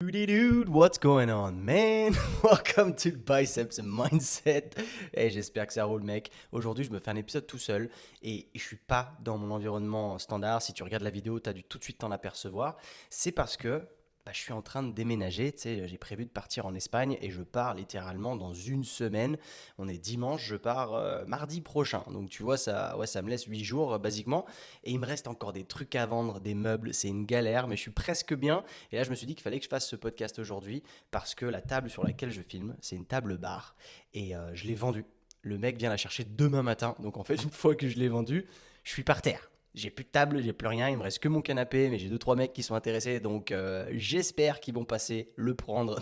Dude, what's going on, man? Welcome to Biceps and Mindset. Hey, j'espère que ça roule, mec. Aujourd'hui, je me fais un épisode tout seul et je suis pas dans mon environnement standard. Si tu regardes la vidéo, tu as dû tout de suite t'en apercevoir. C'est parce que je suis en train de déménager. Tu sais, j'ai prévu de partir en Espagne et je pars littéralement dans une semaine. On est dimanche, je pars mardi prochain. Donc, tu vois, ça, ouais, ça me laisse 8 jours, basiquement. Et il me reste encore des trucs à vendre, des meubles. C'est une galère, mais je suis presque bien. Et là, je me suis dit qu'il fallait que je fasse ce podcast aujourd'hui parce que la table sur laquelle je filme, c'est une table bar et je l'ai vendue. Le mec vient la chercher demain matin. Donc en fait, une fois que je l'ai vendue, je suis par terre. J'ai plus de table, j'ai plus rien, il me reste que mon canapé, mais j'ai deux trois mecs qui sont intéressés, donc j'espère qu'ils vont passer le prendre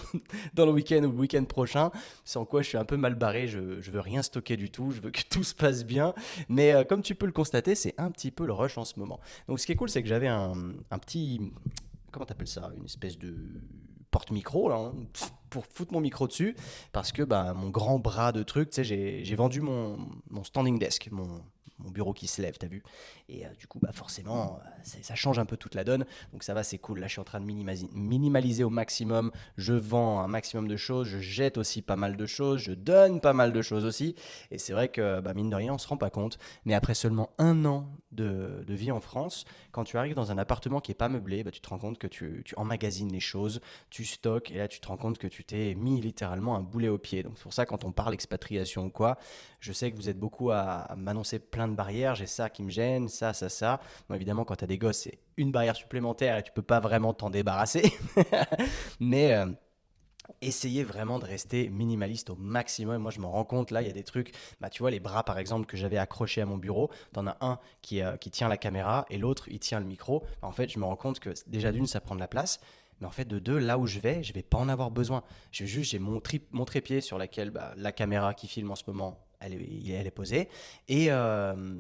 dans le week-end ou le week-end prochain. Sans quoi, je suis un peu mal barré, je veux rien stocker du tout, je veux que tout se passe bien. Mais comme tu peux le constater, c'est un petit peu le rush en ce moment. Donc ce qui est cool, c'est que j'avais un petit, comment t'appelles ça, une espèce de porte-micro là, hein, pour foutre mon micro dessus parce que mon grand bras de truc, tu sais, j'ai vendu mon standing desk, mon bureau qui se lève, t'as vu. Et du coup, forcément, ça change un peu toute la donne. Donc ça va, c'est cool. Là, je suis en train de minimaliser au maximum. Je vends un maximum de choses. Je jette aussi pas mal de choses. Je donne pas mal de choses aussi. Et c'est vrai que, mine de rien, on se rend pas compte. Mais après seulement un an de vie en France, quand tu arrives dans un appartement qui est pas meublé, tu te rends compte que tu emmagasines les choses, tu stockes. Et là, tu te rends compte que tu t'es mis littéralement un boulet au pied. Donc c'est pour ça, quand on parle expatriation ou quoi, je sais que vous êtes beaucoup à m'annoncer plein de barrières. J'ai ça qui me gêne, ça. Bon, évidemment, quand tu as des gosses, c'est une barrière supplémentaire et tu peux pas vraiment t'en débarrasser. Mais essayez vraiment de rester minimaliste au maximum. Moi, je me rends compte, là, il y a des trucs. Tu vois, les bras, par exemple, que j'avais accrochés à mon bureau, t'en as un qui tient la caméra et l'autre, il tient le micro. En fait, je me rends compte que déjà d'une, ça prend de la place. Mais en fait, de deux, là où je vais pas en avoir besoin. J'ai mon trépied sur laquelle la caméra qui filme en ce moment, elle est posée. Et, euh,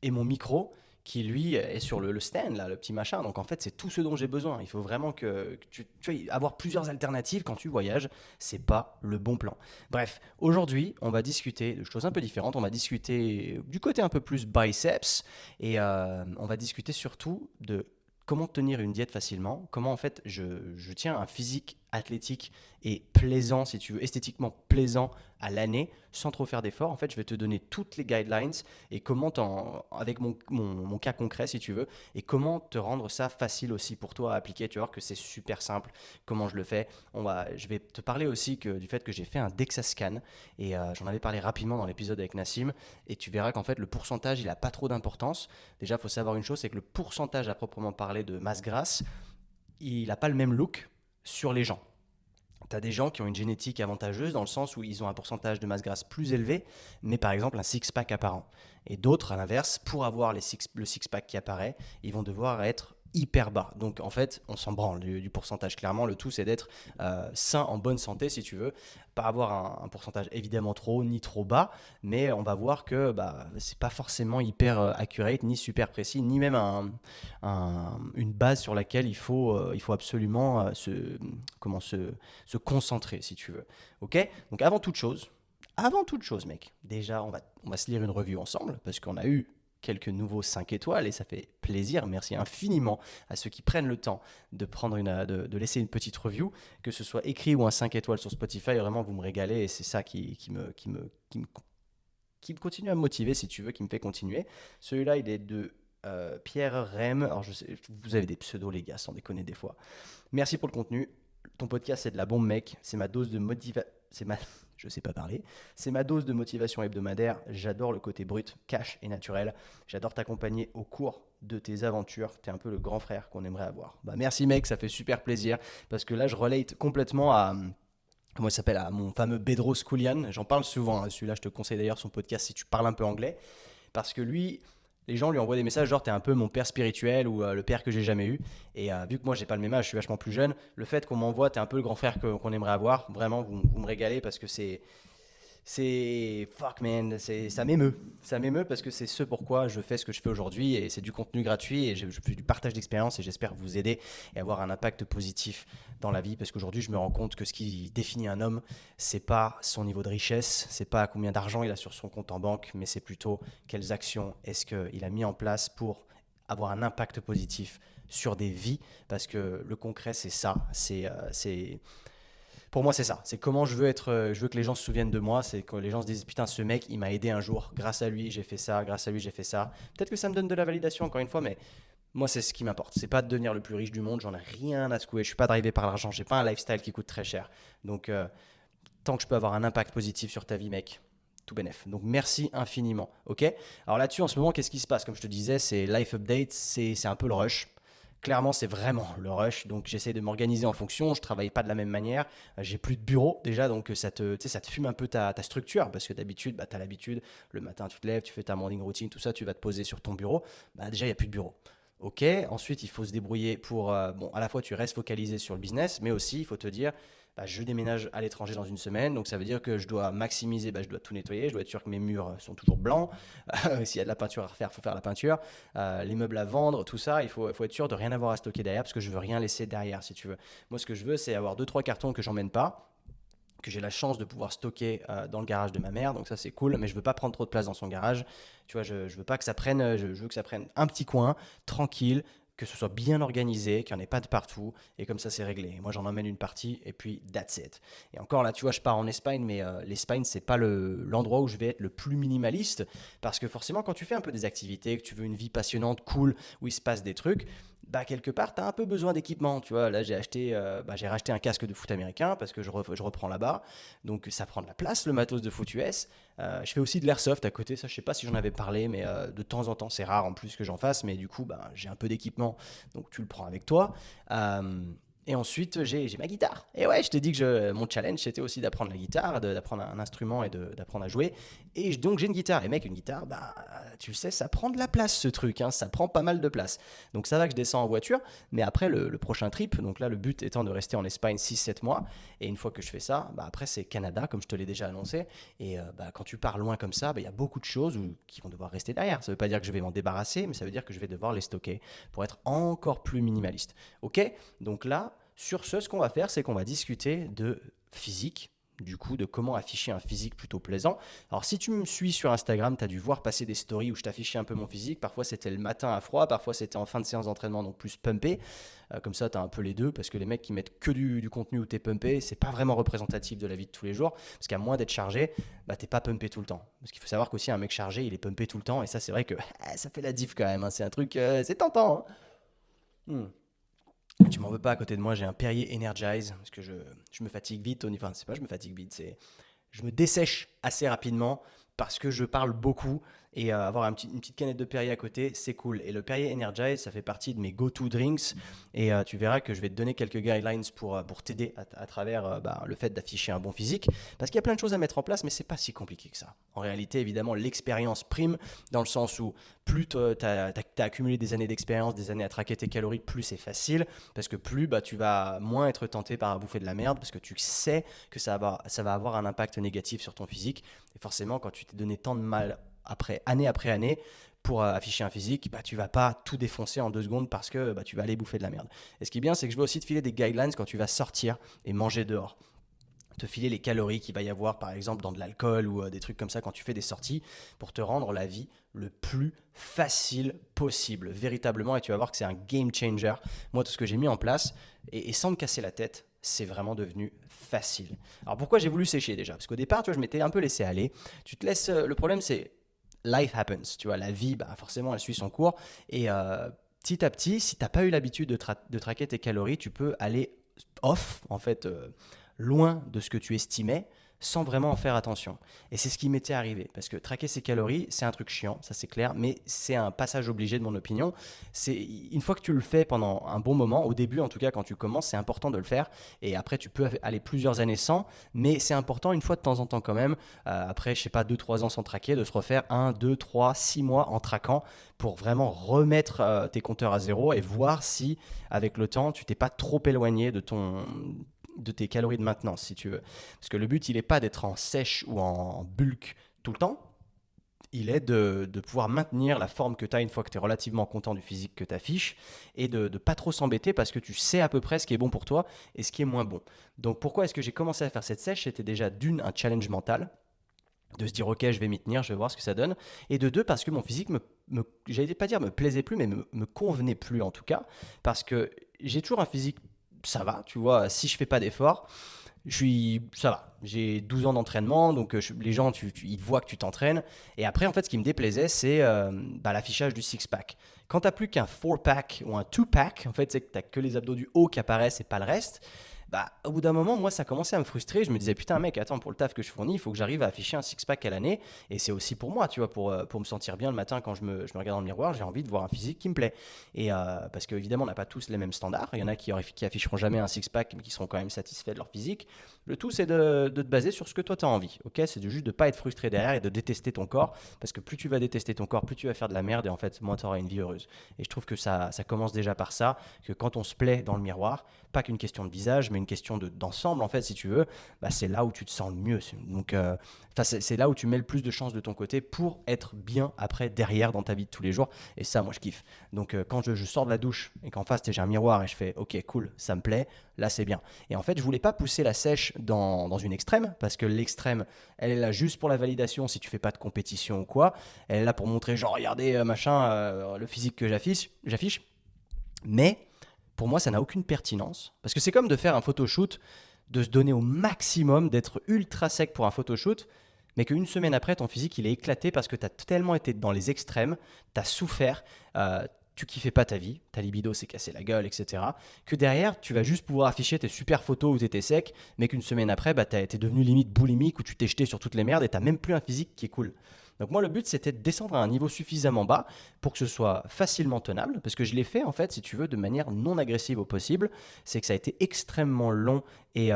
et mon micro qui lui est sur le stand, là, le petit machin. Donc en fait, c'est tout ce dont j'ai besoin. Il faut vraiment que tu vois, avoir plusieurs alternatives quand tu voyages, c'est pas le bon plan. Bref, aujourd'hui, on va discuter de choses un peu différentes. On va discuter du côté un peu plus biceps et on va discuter surtout de comment tenir une diète facilement, comment en fait je tiens un physique athlétique et plaisant, si tu veux, esthétiquement plaisant à l'année, sans trop faire d'efforts. En fait, je vais te donner toutes les guidelines et avec mon cas concret, si tu veux, et comment te rendre ça facile aussi pour toi à appliquer. Tu vas voir que c'est super simple, comment je le fais. Je vais te parler aussi du fait que j'ai fait un DEXA scan, et j'en avais parlé rapidement dans l'épisode avec Nassim, et tu verras qu'en fait, le pourcentage, il n'a pas trop d'importance. Déjà, il faut savoir une chose, c'est que le pourcentage à proprement parler de masse grasse, il n'a pas le même look sur les gens. Tu as des gens qui ont une génétique avantageuse dans le sens où ils ont un pourcentage de masse grasse plus élevé, mais par exemple un six-pack apparent. Et d'autres, à l'inverse, pour avoir le six-pack qui apparaît, ils vont devoir être hyper bas. Donc en fait, on s'en branle du pourcentage. Clairement, le tout, c'est d'être sain, en bonne santé, si tu veux. Pas avoir un pourcentage évidemment trop haut ni trop bas, mais on va voir que c'est pas forcément hyper accurate, ni super précis, ni même une base sur laquelle il faut absolument se concentrer, si tu veux. Ok. Donc avant toute chose, mec, déjà, on va se lire une review ensemble, parce qu'on a eu quelques nouveaux 5 étoiles, et ça fait plaisir. Merci infiniment à ceux qui prennent le temps de prendre de laisser une petite review, que ce soit écrit ou un 5 étoiles sur Spotify. Vraiment, vous me régalez, et c'est ça qui me continue à me motiver, si tu veux, qui me fait continuer. Celui-là, il est de Pierre Rem. Alors, vous avez des pseudos, les gars, sans déconner des fois. Merci pour le contenu. Ton podcast, c'est de la bombe, mec. C'est ma dose de motivation. Je sais pas parler. C'est ma dose de motivation hebdomadaire. J'adore le côté brut, cash et naturel. J'adore t'accompagner au cours de tes aventures. T'es un peu le grand frère qu'on aimerait avoir. Merci, mec. Ça fait super plaisir. Parce que là, je relate complètement à. Comment il s'appelle, à mon fameux Bedros Koulian. J'en parle souvent, hein. Celui-là, je te conseille d'ailleurs son podcast si tu parles un peu anglais. Parce que lui, les gens lui envoient des messages genre t'es un peu mon père spirituel ou le père que j'ai jamais eu. Et vu que moi j'ai pas le même âge, je suis vachement plus jeune, le fait qu'on m'envoie t'es un peu le grand frère qu'on aimerait avoir, vraiment vous me régalez parce que c'est fuck man, ça m'émeut parce que c'est ce pourquoi je fais ce que je fais aujourd'hui, et c'est du contenu gratuit et je fais du partage d'expérience, et j'espère vous aider et avoir un impact positif dans la vie, parce qu'aujourd'hui je me rends compte que ce qui définit un homme, c'est pas son niveau de richesse, c'est pas combien d'argent il a sur son compte en banque, mais c'est plutôt quelles actions est-ce qu'il a mis en place pour avoir un impact positif sur des vies, parce que le concret, c'est ça. Pour moi, c'est ça. C'est comment je veux que les gens se souviennent de moi. C'est que les gens se disent, putain, ce mec, il m'a aidé un jour. Grâce à lui, j'ai fait ça. Grâce à lui, j'ai fait ça. Peut-être que ça me donne de la validation, encore une fois, mais moi, c'est ce qui m'importe. C'est pas de devenir le plus riche du monde. J'en ai rien à secouer. Je suis pas drivé par l'argent. J'ai pas un lifestyle qui coûte très cher. Donc, tant que je peux avoir un impact positif sur ta vie, mec, tout bénef. Donc, merci infiniment. Ok. Alors là-dessus, en ce moment, qu'est-ce qui se passe? Comme je te disais, c'est life update. C'est un peu le rush. Clairement, c'est vraiment le rush. Donc, j'essaie de m'organiser en fonction. Je ne travaille pas de la même manière. J'ai plus de bureau déjà. Donc, ça te fume un peu ta structure. Parce que d'habitude, bah, tu as l'habitude. Le matin, tu te lèves, tu fais ta morning routine, tout ça. Tu vas te poser sur ton bureau. Bah, déjà, il n'y a plus de bureau. Ok. Ensuite, il faut se débrouiller pour. Bon, à la fois, tu restes focalisé sur le business. Mais aussi, il faut te dire. Bah, je déménage à l'étranger dans une semaine, donc ça veut dire que je dois maximiser, bah, je dois tout nettoyer, je dois être sûr que mes murs sont toujours blancs. S'il y a de la peinture à refaire, il faut faire la peinture. Les meubles à vendre, tout ça, faut être sûr de rien avoir à stocker derrière parce que je veux rien laisser derrière si tu veux. Moi, ce que je veux, c'est avoir deux trois cartons que j'emmène pas, que j'ai la chance de pouvoir stocker dans le garage de ma mère, donc ça c'est cool, mais je veux pas prendre trop de place dans son garage. Tu vois, je veux pas que ça prenne, je veux que ça prenne un petit coin, tranquille, que ce soit bien organisé, qu'il n'y en ait pas de partout, et comme ça c'est réglé. Moi j'en emmène une partie, et puis that's it. Et encore là, tu vois, je pars en Espagne, mais l'Espagne c'est pas l'endroit où je vais être le plus minimaliste, parce que forcément quand tu fais un peu des activités, que tu veux une vie passionnante, cool, où il se passe des trucs, bah quelque part, tu as un peu besoin d'équipement. Tu vois, là, j'ai racheté un casque de foot américain parce que je reprends là-bas. Donc, ça prend de la place, le matos de foot US. Je fais aussi de l'airsoft à côté. Ça, je sais pas si j'en avais parlé, mais de temps en temps, c'est rare en plus que j'en fasse. Mais du coup, bah, j'ai un peu d'équipement. Donc, tu le prends avec toi. Et ensuite, j'ai ma guitare. Et ouais, je t'ai dit que mon challenge, c'était aussi d'apprendre la guitare, d'apprendre un instrument et d'apprendre à jouer. Et donc, j'ai une guitare. Et mec, une guitare, bah, tu le sais, ça prend de la place, ce truc. Hein, ça prend pas mal de place. Donc, ça va que je descends en voiture. Mais après, le prochain trip, donc là, le but étant de rester en Espagne 6 7 mois. Et une fois que je fais ça, bah, après, c'est Canada, comme je te l'ai déjà annoncé. Et bah, quand tu pars loin comme ça, bah, il y a beaucoup de choses qui vont devoir rester derrière. Ça veut pas dire que je vais m'en débarrasser, mais ça veut dire que je vais devoir les stocker pour être encore plus minimaliste. Ok. Donc là, sur ce qu'on va faire, c'est qu'on va discuter de physique, du coup, de comment afficher un physique plutôt plaisant. Alors, si tu me suis sur Instagram, tu as dû voir passer des stories où je t'affichais un peu mon physique. Parfois, c'était le matin à froid, parfois, c'était en fin de séance d'entraînement, donc plus pumpé. Comme ça, tu as un peu les deux, parce que les mecs qui mettent que du contenu où tu es pumpé, c'est pas vraiment représentatif de la vie de tous les jours, parce qu'à moins d'être chargé, bah, t'es pas pumpé tout le temps. Parce qu'il faut savoir qu'aussi, un mec chargé, il est pumpé tout le temps, et ça, c'est vrai que ça fait la diff quand même. Hein. C'est un truc, c'est tentant. Hein. Tu m'en veux pas, à côté de moi, j'ai un Perrier Energize, parce que je me fatigue vite, enfin, c'est pas je me fatigue vite, c'est je me dessèche assez rapidement parce que je parle beaucoup et avoir une petite canette de Perrier à côté, c'est cool. Et le Perrier Energize, ça fait partie de mes go-to drinks et tu verras que je vais te donner quelques guidelines pour t'aider à travers bah, le fait d'afficher un bon physique parce qu'il y a plein de choses à mettre en place, mais c'est pas si compliqué que ça. En réalité, évidemment, l'expérience prime dans le sens où plus tu as accumulé des années d'expérience, des années à traquer tes calories, plus c'est facile parce que plus bah, tu vas moins être tenté par bouffer de la merde parce que tu sais que ça va avoir un impact négatif sur ton physique. Et forcément, quand tu t'es donné tant de mal après année pour afficher un physique, bah, tu vas pas tout défoncer en 2 secondes parce que bah, tu vas aller bouffer de la merde. Et ce qui est bien, c'est que je vais aussi te filer des guidelines quand tu vas sortir et manger dehors. Te filer les calories qu'il va y avoir par exemple dans de l'alcool ou des trucs comme ça quand tu fais des sorties pour te rendre la vie le plus facile possible véritablement et tu vas voir que c'est un game changer. Moi tout ce que j'ai mis en place et sans me casser la tête c'est vraiment devenu facile. Alors pourquoi j'ai voulu sécher déjà? Parce qu'au départ tu vois je m'étais un peu laissé aller. Tu te laisses, le problème c'est life happens, tu vois la vie bah, forcément elle suit son cours et petit à petit si tu n'as pas eu l'habitude de traquer tes calories tu peux aller off en fait loin de ce que tu estimais sans vraiment en faire attention. Et c'est ce qui m'était arrivé. Parce que traquer ses calories, c'est un truc chiant, ça c'est clair, mais c'est un passage obligé de mon opinion. C'est une fois que tu le fais pendant un bon moment, au début en tout cas quand tu commences, c'est important de le faire. Et après tu peux aller plusieurs années sans, mais c'est important une fois de temps en temps quand même, après je sais pas 2 3 ans sans traquer, de se refaire 1 2 3 6 mois en traquant pour vraiment remettre tes compteurs à zéro et voir si avec le temps tu t'es pas trop éloigné de tes calories de maintenance, si tu veux. Parce que le but, il n'est pas d'être en sèche ou en bulk tout le temps. Il est de pouvoir maintenir la forme que tu as une fois que tu es relativement content du physique que tu affiches et de ne pas trop s'embêter parce que tu sais à peu près ce qui est bon pour toi et ce qui est moins bon. Donc pourquoi est-ce que j'ai commencé à faire cette sèche? C'était déjà d'une, un challenge mental de se dire ok je vais m'y tenir, je vais voir ce que ça donne et de deux parce que mon physique j'allais pas dire me plaisait plus, mais me convenait plus en tout cas, parce que j'ai toujours un physique, ça va, tu vois, si je fais pas d'effort, ça va. J'ai 12 ans d'entraînement, donc les gens, ils voient que tu t'entraînes. Et après, en fait, ce qui me déplaisait, c'est l'affichage du six-pack. Quand tu n'as plus qu'un four-pack ou un two-pack, en fait, c'est que tu n'as que les abdos du haut qui apparaissent et pas le reste. Au bout d'un moment, moi, ça commençait à me frustrer. Je me disais, putain, mec, attends, pour le taf que je fournis, il faut que j'arrive à afficher un six-pack à l'année. Et c'est aussi pour moi, tu vois, pour me sentir bien le matin quand je me regarde dans le miroir, j'ai envie de voir un physique qui me plaît. Et parce qu'évidemment, on n'a pas tous les mêmes standards. Il y en a qui afficheront jamais un six-pack, mais qui seront quand même satisfaits de leur physique. Le tout, c'est de te baser sur ce que toi, tu as envie. Ok, c'est juste de ne pas être frustré derrière et de détester ton corps. Parce que plus tu vas détester ton corps, plus tu vas faire de la merde. Et en fait, moins tu auras une vie heureuse. Et je trouve que ça commence déjà par ça, que quand on se plaît dans le miroir, pas qu'une question de visage, mais une question d'ensemble, en fait, si tu veux, c'est là où tu te sens le mieux. Donc, c'est là où tu mets le plus de chances de ton côté pour être bien après, derrière, dans ta vie de tous les jours. Et ça, moi, je kiffe. Donc, quand je sors de la douche et qu'en face, j'ai un miroir et je fais, ok, cool, ça me plaît, là, c'est bien. Et en fait, je voulais pas pousser la sèche dans une extrême, parce que l'extrême, elle est là juste pour la validation si tu fais pas de compétition ou quoi. Elle est là pour montrer, genre, regardez, machin, le physique que j'affiche. Mais pour moi, ça n'a aucune pertinence. Parce que c'est comme de faire un photoshoot, de se donner au maximum, d'être ultra sec pour un photoshoot, mais qu'une semaine après, ton physique, il est éclaté parce que tu as tellement été dans les extrêmes, tu as souffert, tu kiffais pas ta vie, ta libido s'est cassé la gueule, etc. Que derrière, tu vas juste pouvoir afficher tes super photos où tu étais sec, mais qu'une semaine après, tu es devenu limite boulimique, où tu t'es jeté sur toutes les merdes et tu n'as même plus un physique qui est cool. Donc moi, le but, c'était de descendre à un niveau suffisamment bas pour que ce soit facilement tenable, parce que je l'ai fait, en fait, si tu veux, de manière non agressive au possible. C'est que ça a été extrêmement long et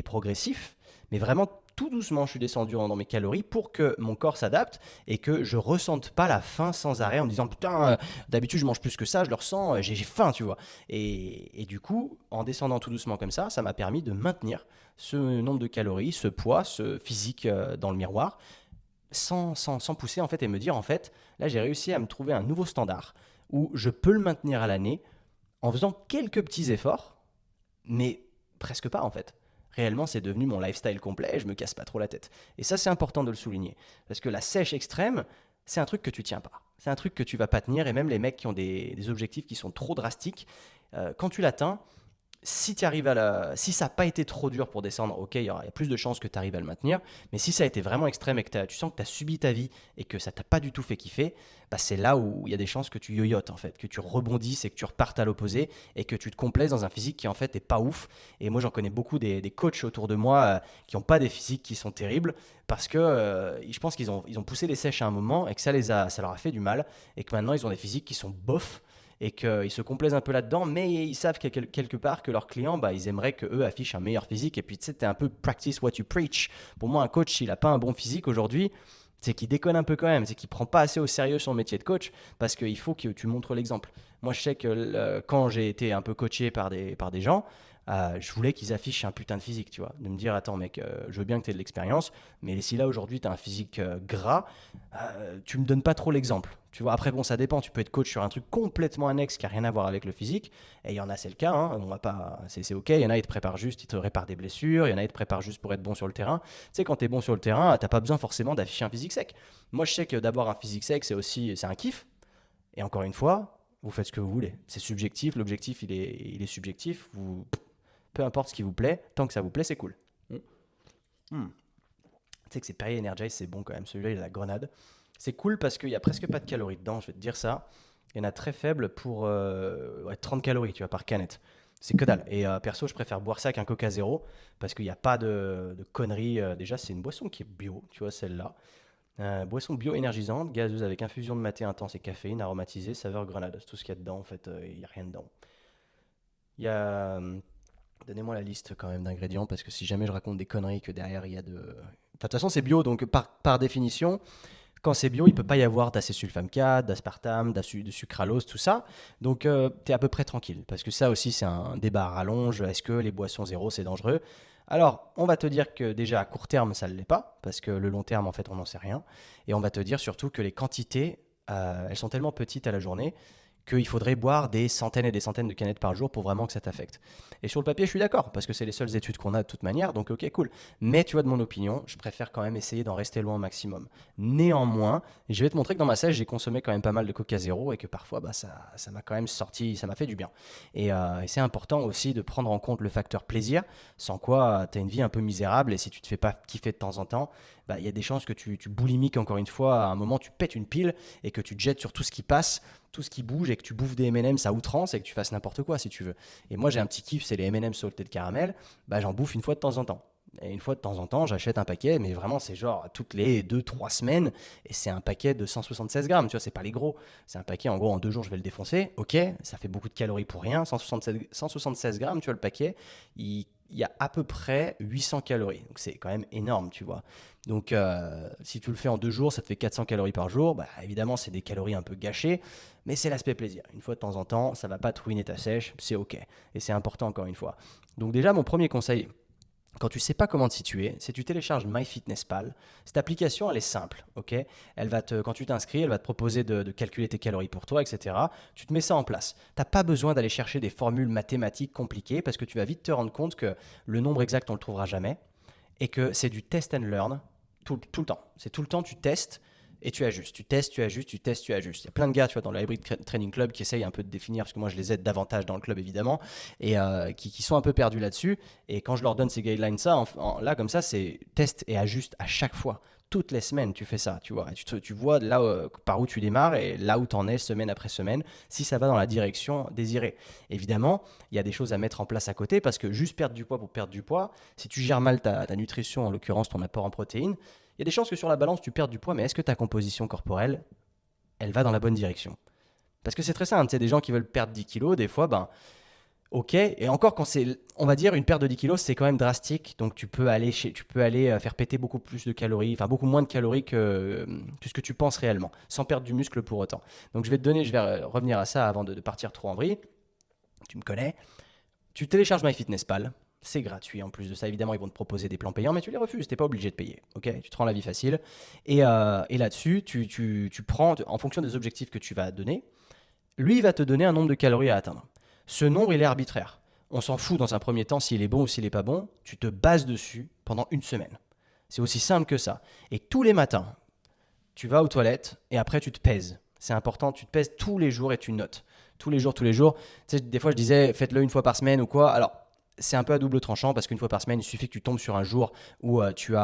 progressif, mais vraiment tout doucement, je suis descendu dans mes calories pour que mon corps s'adapte et que je ressente pas la faim sans arrêt en me disant putain, d'habitude je mange plus que ça, je le ressens, j'ai faim, tu vois. Et du coup, en descendant tout doucement comme ça m'a permis de maintenir ce nombre de calories, ce poids, ce physique dans le miroir, sans pousser en fait et me dire en fait, là j'ai réussi à me trouver un nouveau standard où je peux le maintenir à l'année en faisant quelques petits efforts, mais presque pas en fait. Réellement, c'est devenu mon lifestyle complet et je me casse pas trop la tête. Et ça, c'est important de le souligner. Parce que la sèche extrême, c'est un truc que tu tiens pas. C'est un truc que tu vas pas tenir. Et même les mecs qui ont des objectifs qui sont trop drastiques, quand tu l'atteins, si ça n'a pas été trop dur pour descendre, ok, il y a plus de chances que tu arrives à le maintenir. Mais si ça a été vraiment extrême et que tu sens que tu as subi ta vie et que ça t'a pas du tout fait kiffer, c'est là où il y a des chances que tu yoyotes en fait, que tu rebondisses et que tu repartes à l'opposé et que tu te complaises dans un physique qui en fait est pas ouf. Et moi j'en connais beaucoup des coachs autour de moi qui n'ont pas des physiques qui sont terribles parce que je pense qu'ils ont poussé les sèches à un moment et que ça leur a fait du mal et que maintenant ils ont des physiques qui sont bof et qu'ils se complaisent un peu là-dedans, mais ils savent quelque part que leurs clients, ils aimeraient qu'eux affichent un meilleur physique. Et puis, tu sais, t'es un peu practice what you preach. Pour moi, un coach, s'il n'a pas un bon physique aujourd'hui, c'est qu'il déconne un peu quand même, c'est qu'il prend pas assez au sérieux son métier de coach, parce qu'il faut que tu montres l'exemple. Moi, je sais que quand j'ai été un peu coaché par des gens, je voulais qu'ils affichent un putain de physique, tu vois. De me dire, attends mec, je veux bien que tu aies de l'expérience, mais si là aujourd'hui tu as un physique gras, tu me donnes pas trop l'exemple. Tu vois, après bon, ça dépend, tu peux être coach sur un truc complètement annexe qui a rien à voir avec le physique, et il y en a, c'est le cas, hein, on va pas, c'est ok, il y en a, ils te préparent juste, ils te réparent des blessures, il y en a, ils te préparent juste pour être bon sur le terrain. Tu sais, quand tu es bon sur le terrain, t'as pas besoin forcément d'afficher un physique sec. Moi, je sais que d'avoir un physique sec, c'est un kiff, et encore une fois, vous faites ce que vous voulez. C'est subjectif, l'objectif, il est subjectif, peu importe ce qui vous plaît, tant que ça vous plaît, c'est cool. Tu sais que c'est Perrier Energize, c'est bon quand même. Celui-là, il a la grenade. C'est cool parce qu'il n'y a presque pas de calories dedans, je vais te dire ça. Il y en a très faible pour 30 calories, tu vois, par canette. C'est que dalle. Et perso, je préfère boire ça qu'un Coca Zéro parce qu'il n'y a pas de conneries. Déjà, c'est une boisson qui est bio, tu vois, celle-là. Boisson bio énergisante, gazeuse avec infusion de maté intense et caféine, aromatisée, saveur grenade. C'est tout ce qu'il y a dedans, en fait. Il n'y a rien dedans. Il y a... Donnez-moi la liste quand même d'ingrédients parce que si jamais je raconte des conneries que derrière il y a de... Enfin, de toute façon c'est bio donc par définition quand c'est bio il peut pas y avoir d'acésulfame-4, d'aspartame, de sucralose, tout ça. Donc tu es à peu près tranquille parce que ça aussi c'est un débat à rallonge. Est-ce que les boissons zéro c'est dangereux? Alors on va te dire que déjà à court terme ça ne l'est pas parce que le long terme en fait on n'en sait rien. Et on va te dire surtout que les quantités elles sont tellement petites à la journée qu'il faudrait boire des centaines et des centaines de canettes par jour pour vraiment que ça t'affecte. Et sur le papier, je suis d'accord, parce que c'est les seules études qu'on a de toute manière, donc ok, cool. Mais tu vois, de mon opinion, je préfère quand même essayer d'en rester loin au maximum. Néanmoins, je vais te montrer que dans ma sèche, j'ai consommé quand même pas mal de Coca Zéro et que parfois, ça m'a quand même sorti, ça m'a fait du bien. Et c'est important aussi de prendre en compte le facteur plaisir, sans quoi tu as une vie un peu misérable et si tu te fais pas kiffer de temps en temps, il y a des chances que tu boulimiques encore une fois, à un moment tu pètes une pile et que tu te jettes sur tout ce qui passe, tout ce qui bouge et que tu bouffes des M&M's à outrance et que tu fasses n'importe quoi si tu veux. Et moi j'ai un petit kiff, c'est les M&M's saltés de caramel, j'en bouffe une fois de temps en temps. Et une fois de temps en temps, j'achète un paquet, mais vraiment, c'est genre toutes les 2 3 semaines. Et c'est un paquet de 176 grammes, tu vois, c'est pas les gros. C'est un paquet, en gros, en 2 jours, je vais le défoncer. Ok, ça fait beaucoup de calories pour rien. 176 grammes, tu vois, le paquet, il y a à peu près 800 calories. Donc c'est quand même énorme, tu vois. Donc si tu le fais en 2 jours, ça te fait 400 calories par jour. Évidemment, c'est des calories un peu gâchées, mais c'est l'aspect plaisir. Une fois de temps en temps, ça va pas te ruiner ta sèche, c'est ok. Et c'est important encore une fois. Donc déjà, mon premier conseil, quand tu sais pas comment te situer, c'est tu télécharges MyFitnessPal. Cette application, elle est simple, ok. Quand tu t'inscris, elle va te proposer de calculer tes calories pour toi, etc. Tu te mets ça en place. Tu n'as pas besoin d'aller chercher des formules mathématiques compliquées parce que tu vas vite te rendre compte que le nombre exact, on le trouvera jamais et que c'est du test and learn tout le temps. C'est tout le temps, tu testes et tu ajustes. Tu testes, tu ajustes, tu testes, tu ajustes. Il y a plein de gars, tu vois, dans le Hybrid Training Club qui essayent un peu de définir, parce que moi je les aide davantage dans le club évidemment, et qui sont un peu perdus là-dessus. Et quand je leur donne ces guidelines, là comme ça, c'est teste et ajuste à chaque fois. Toutes les semaines, tu fais ça, tu vois. Tu vois là par où tu démarres et là où tu en es semaine après semaine, si ça va dans la direction désirée. Évidemment, il y a des choses à mettre en place à côté parce que juste perdre du poids pour perdre du poids, si tu gères mal ta nutrition, en l'occurrence ton apport en protéines, il y a des chances que sur la balance tu perdes du poids, mais est-ce que ta composition corporelle, elle va dans la bonne direction? Parce que c'est très simple, tu sais, des gens qui veulent perdre 10 kilos, des fois, ok, et encore quand c'est, on va dire, une perte de 10 kilos, c'est quand même drastique, donc tu peux aller faire péter beaucoup plus de calories, enfin beaucoup moins de calories que ce que tu penses réellement, sans perdre du muscle pour autant. Donc je vais revenir à ça avant de partir trop en vrille. Tu me connais. Tu télécharges MyFitnessPal. C'est gratuit en plus de ça. Évidemment, ils vont te proposer des plans payants, mais tu les refuses. Tu n'es pas obligé de payer. Ok, tu te rends la vie facile. Et là-dessus, tu prends, en fonction des objectifs que tu vas donner, lui, il va te donner un nombre de calories à atteindre. Ce nombre, il est arbitraire. On s'en fout dans un premier temps s'il est bon ou s'il n'est pas bon. Tu te bases dessus pendant une semaine. C'est aussi simple que ça. Et tous les matins, tu vas aux toilettes et après, tu te pèses. C'est important, tu te pèses tous les jours et tu notes. Tous les jours, tous les jours. Tu sais, des fois, je disais, faites-le une fois par semaine ou quoi. Alors, c'est un peu à double tranchant parce qu'une fois par semaine, il suffit que tu tombes sur un jour où tu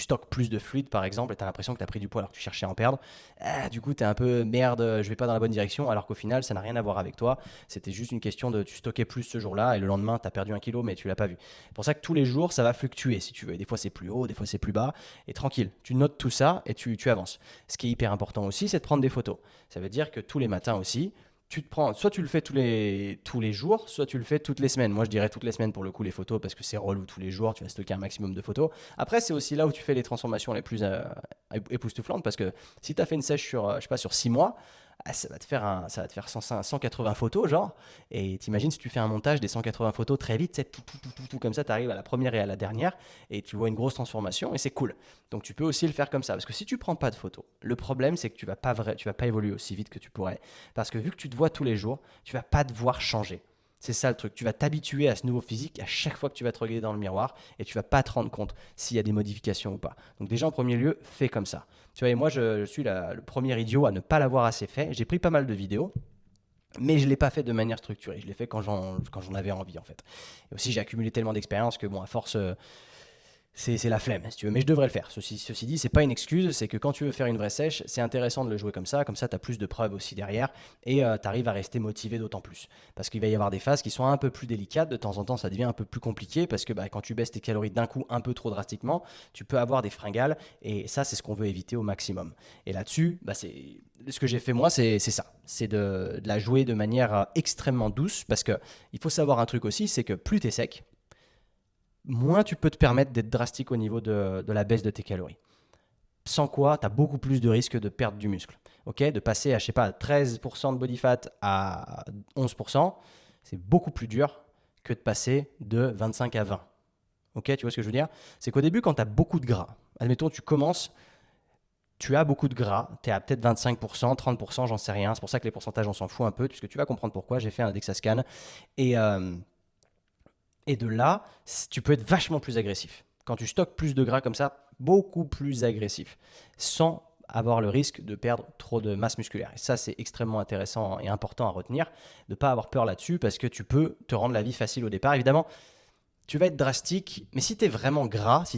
stockes plus de fluide, par exemple, et tu as l'impression que tu as pris du poids alors que tu cherchais à en perdre. Du coup, tu es un peu merde, je vais pas dans la bonne direction, alors qu'au final, ça n'a rien à voir avec toi. C'était juste une question de tu stockais plus ce jour-là et le lendemain, tu as perdu 1 kilo, mais tu l'as pas vu. C'est pour ça que tous les jours, ça va fluctuer si tu veux. Des fois, c'est plus haut, des fois, c'est plus bas. Et tranquille, tu notes tout ça et tu avances. Ce qui est hyper important aussi, c'est de prendre des photos. Ça veut dire que tous les matins aussi, tu te prends, soit tu le fais tous les jours, soit tu le fais toutes les semaines. Moi, je dirais toutes les semaines pour le coup les photos parce que c'est relou tous les jours, tu vas stocker un maximum de photos. Après, c'est aussi là où tu fais les transformations les plus époustouflantes parce que si tu as fait une sèche sur, je sais pas, sur 6 mois, ça va te faire 180 photos, genre. Et t'imagines si tu fais un montage des 180 photos très vite, c'est tout comme ça, tu arrives à la première et à la dernière et tu vois une grosse transformation et c'est cool. Donc tu peux aussi le faire comme ça. Parce que si tu prends pas de photos, le problème c'est que tu vas pas évoluer aussi vite que tu pourrais. Parce que vu que tu te vois tous les jours, tu vas pas devoir changer. C'est ça le truc. Tu vas t'habituer à ce nouveau physique à chaque fois que tu vas te regarder dans le miroir et tu vas pas te rendre compte s'il y a des modifications ou pas. Donc déjà en premier lieu, fais comme ça. Tu vois, et moi je suis le premier idiot à ne pas l'avoir assez fait. J'ai pris pas mal de vidéos, mais je ne l'ai pas fait de manière structurée. Je l'ai fait quand j'en avais envie en fait. Et aussi j'ai accumulé tellement d'expérience que bon, à force, c'est la flemme, si tu veux, mais je devrais le faire. Ceci dit, c'est pas une excuse, c'est que quand tu veux faire une vraie sèche, c'est intéressant de le jouer comme ça tu as plus de preuves aussi derrière et tu arrives à rester motivé d'autant plus. Parce qu'il va y avoir des phases qui sont un peu plus délicates, de temps en temps ça devient un peu plus compliqué parce que quand tu baisses tes calories d'un coup un peu trop drastiquement, tu peux avoir des fringales et ça c'est ce qu'on veut éviter au maximum. Et là-dessus, ce que j'ai fait moi, c'est ça, c'est de la jouer de manière extrêmement douce parce que il faut savoir un truc aussi, c'est que plus tu es sec, moins tu peux te permettre d'être drastique au niveau de la baisse de tes calories. Sans quoi, tu as beaucoup plus de risques de perdre du muscle. Okay, de passer à, je sais pas, 13% de body fat à 11%, c'est beaucoup plus dur que de passer de 25 à 20. Ok, tu vois ce que je veux dire? C'est qu'au début, quand tu as beaucoup de gras, admettons, tu commences, tu as beaucoup de gras, tu es à peut-être 25%, 30%, j'en sais rien. C'est pour ça que les pourcentages, on s'en fout un peu, puisque tu vas comprendre pourquoi. J'ai fait un DEXA scan. Et, euh, et de là, tu peux être vachement plus agressif. Quand tu stockes plus de gras comme ça, beaucoup plus agressif, sans avoir le risque de perdre trop de masse musculaire. Et ça, c'est extrêmement intéressant et important à retenir, de ne pas avoir peur là-dessus, parce que tu peux te rendre la vie facile au départ. Évidemment, tu vas être drastique, mais si tu es vraiment gras,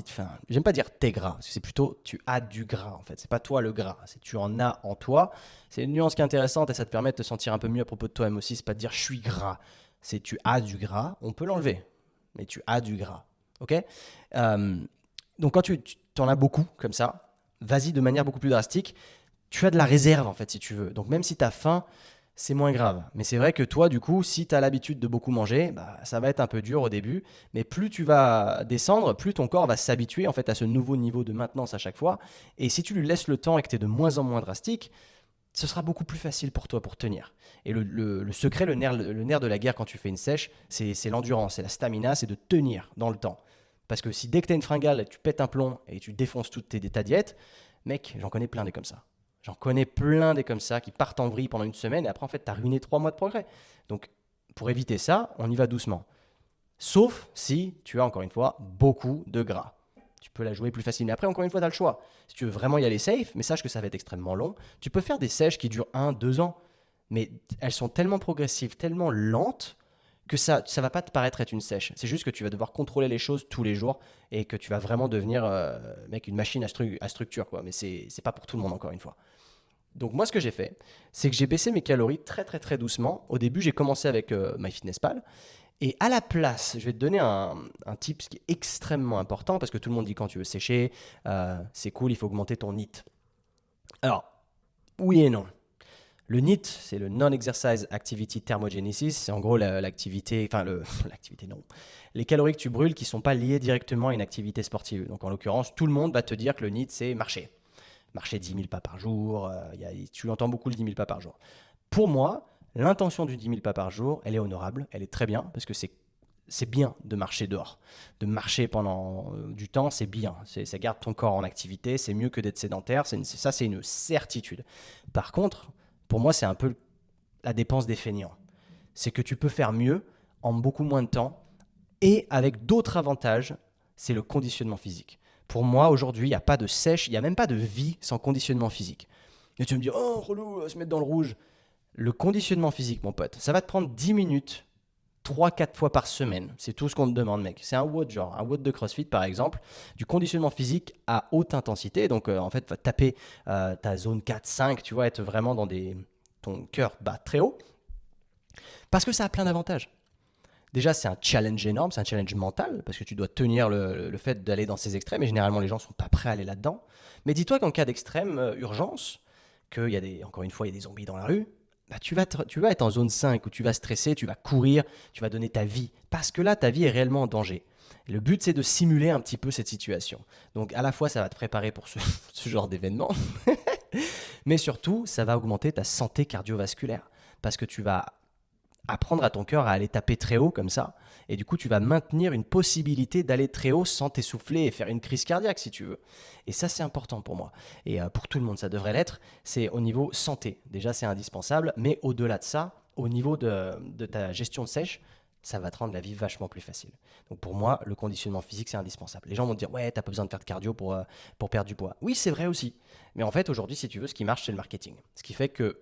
j'aime pas dire t'es gras, parce que c'est plutôt tu as du gras en fait. C'est pas toi le gras, c'est tu en as en toi. C'est une nuance qui est intéressante et ça te permet de te sentir un peu mieux à propos de toi-même aussi. C'est pas de dire je suis gras, c'est tu as du gras. On peut l'enlever, mais tu as du gras. Ok. Euh, donc quand tu en as beaucoup comme ça, vas-y de manière beaucoup plus drastique. Tu as de la réserve en fait si tu veux. Donc même si tu as faim, c'est moins grave. Mais c'est vrai que toi, du coup, si tu as l'habitude de beaucoup manger, bah, ça va être un peu dur au début. Mais plus tu vas descendre, plus ton corps va s'habituer en fait à ce nouveau niveau de maintenance à chaque fois. Et si tu lui laisses le temps et que tu es de moins en moins drastique, ce sera beaucoup plus facile pour toi pour tenir. Et le secret, le nerf de la guerre quand tu fais une sèche, c'est l'endurance, c'est la stamina, c'est de tenir dans le temps. Parce que si dès que tu as une fringale, tu pètes un plomb et tu défonces ta diète, mec, j'en connais plein des comme ça. J'en connais plein des comme ça qui partent en vrille pendant une semaine et après, en fait, tu as ruiné 3 mois de progrès. Donc, pour éviter ça, on y va doucement. Sauf si tu as, encore une fois, beaucoup de gras. Tu peux la jouer plus facilement. Mais après, encore une fois, tu as le choix. Si tu veux vraiment y aller safe, mais sache que ça va être extrêmement long, tu peux faire des sèches qui durent 1, 2 ans. Mais elles sont tellement progressives, tellement lentes, que ça ne va pas te paraître être une sèche. C'est juste que tu vas devoir contrôler les choses tous les jours et que tu vas vraiment devenir mec, une machine à structure. Quoi. Mais c'est pas pour tout le monde, encore une fois. Donc moi, ce que j'ai fait, c'est que j'ai baissé mes calories très très très doucement. Au début, j'ai commencé avec MyFitnessPal. Et à la place, je vais te donner un tip qui est extrêmement important parce que tout le monde dit quand tu veux sécher, c'est cool, il faut augmenter ton NEAT. Alors, oui et non. Le NEAT, c'est le Non-Exercise Activity Thermogenesis. C'est en gros l'activité, enfin l'activité non. Les calories que tu brûles qui ne sont pas liées directement à une activité sportive. Donc en l'occurrence, tout le monde va te dire que le NEAT, c'est marcher. Marcher 10 000 pas par jour. Tu entends beaucoup le 10 000 pas par jour. Pour moi, l'intention du 10 000 pas par jour, elle est honorable, elle est très bien, parce que c'est bien de marcher dehors. De marcher pendant du temps, c'est bien. Ça garde ton corps en activité, c'est mieux que d'être sédentaire. Ça, c'est une certitude. Par contre, pour moi, c'est un peu la dépense des feignants. C'est que tu peux faire mieux en beaucoup moins de temps et avec d'autres avantages, c'est le conditionnement physique. Pour moi, aujourd'hui, il n'y a pas de sèche, il n'y a même pas de vie sans conditionnement physique. Et tu me dis, oh, relou, se mettre dans le rouge. Le conditionnement physique, mon pote, ça va te prendre 10 minutes, 3, 4 fois par semaine. C'est tout ce qu'on te demande, mec. C'est un WOD, genre un WOD de CrossFit, par exemple. Du conditionnement physique à haute intensité. Donc, en fait, va taper ta zone 4, 5, tu vois, être vraiment dans ton cœur bat très haut. Parce que ça a plein d'avantages. Déjà, c'est un challenge énorme, c'est un challenge mental, parce que tu dois tenir le fait d'aller dans ces extrêmes, et généralement, les gens ne sont pas prêts à aller là-dedans. Mais dis-toi qu'en cas d'extrême urgence, encore une fois, il y a des zombies dans la rue, bah, tu vas être en zone 5 où tu vas stresser, tu vas courir, tu vas donner ta vie. Parce que là, ta vie est réellement en danger. Et le but, c'est de simuler un petit peu cette situation. Donc, à la fois, ça va te préparer pour ce genre d'événement, mais surtout, ça va augmenter ta santé cardiovasculaire. Parce que tu vas apprendre à ton cœur à aller taper très haut comme ça. Et du coup, tu vas maintenir une possibilité d'aller très haut sans t'essouffler et faire une crise cardiaque si tu veux. Et ça, c'est important pour moi. Et pour tout le monde, ça devrait l'être. C'est au niveau santé. Déjà, c'est indispensable. Mais au-delà de ça, au niveau de ta gestion de sèche, ça va te rendre la vie vachement plus facile. Donc pour moi, le conditionnement physique, c'est indispensable. Les gens vont te dire, ouais, t'as pas besoin de faire de cardio pour perdre du poids. Oui, c'est vrai aussi. Mais en fait, aujourd'hui, si tu veux, ce qui marche, c'est le marketing. Ce qui fait que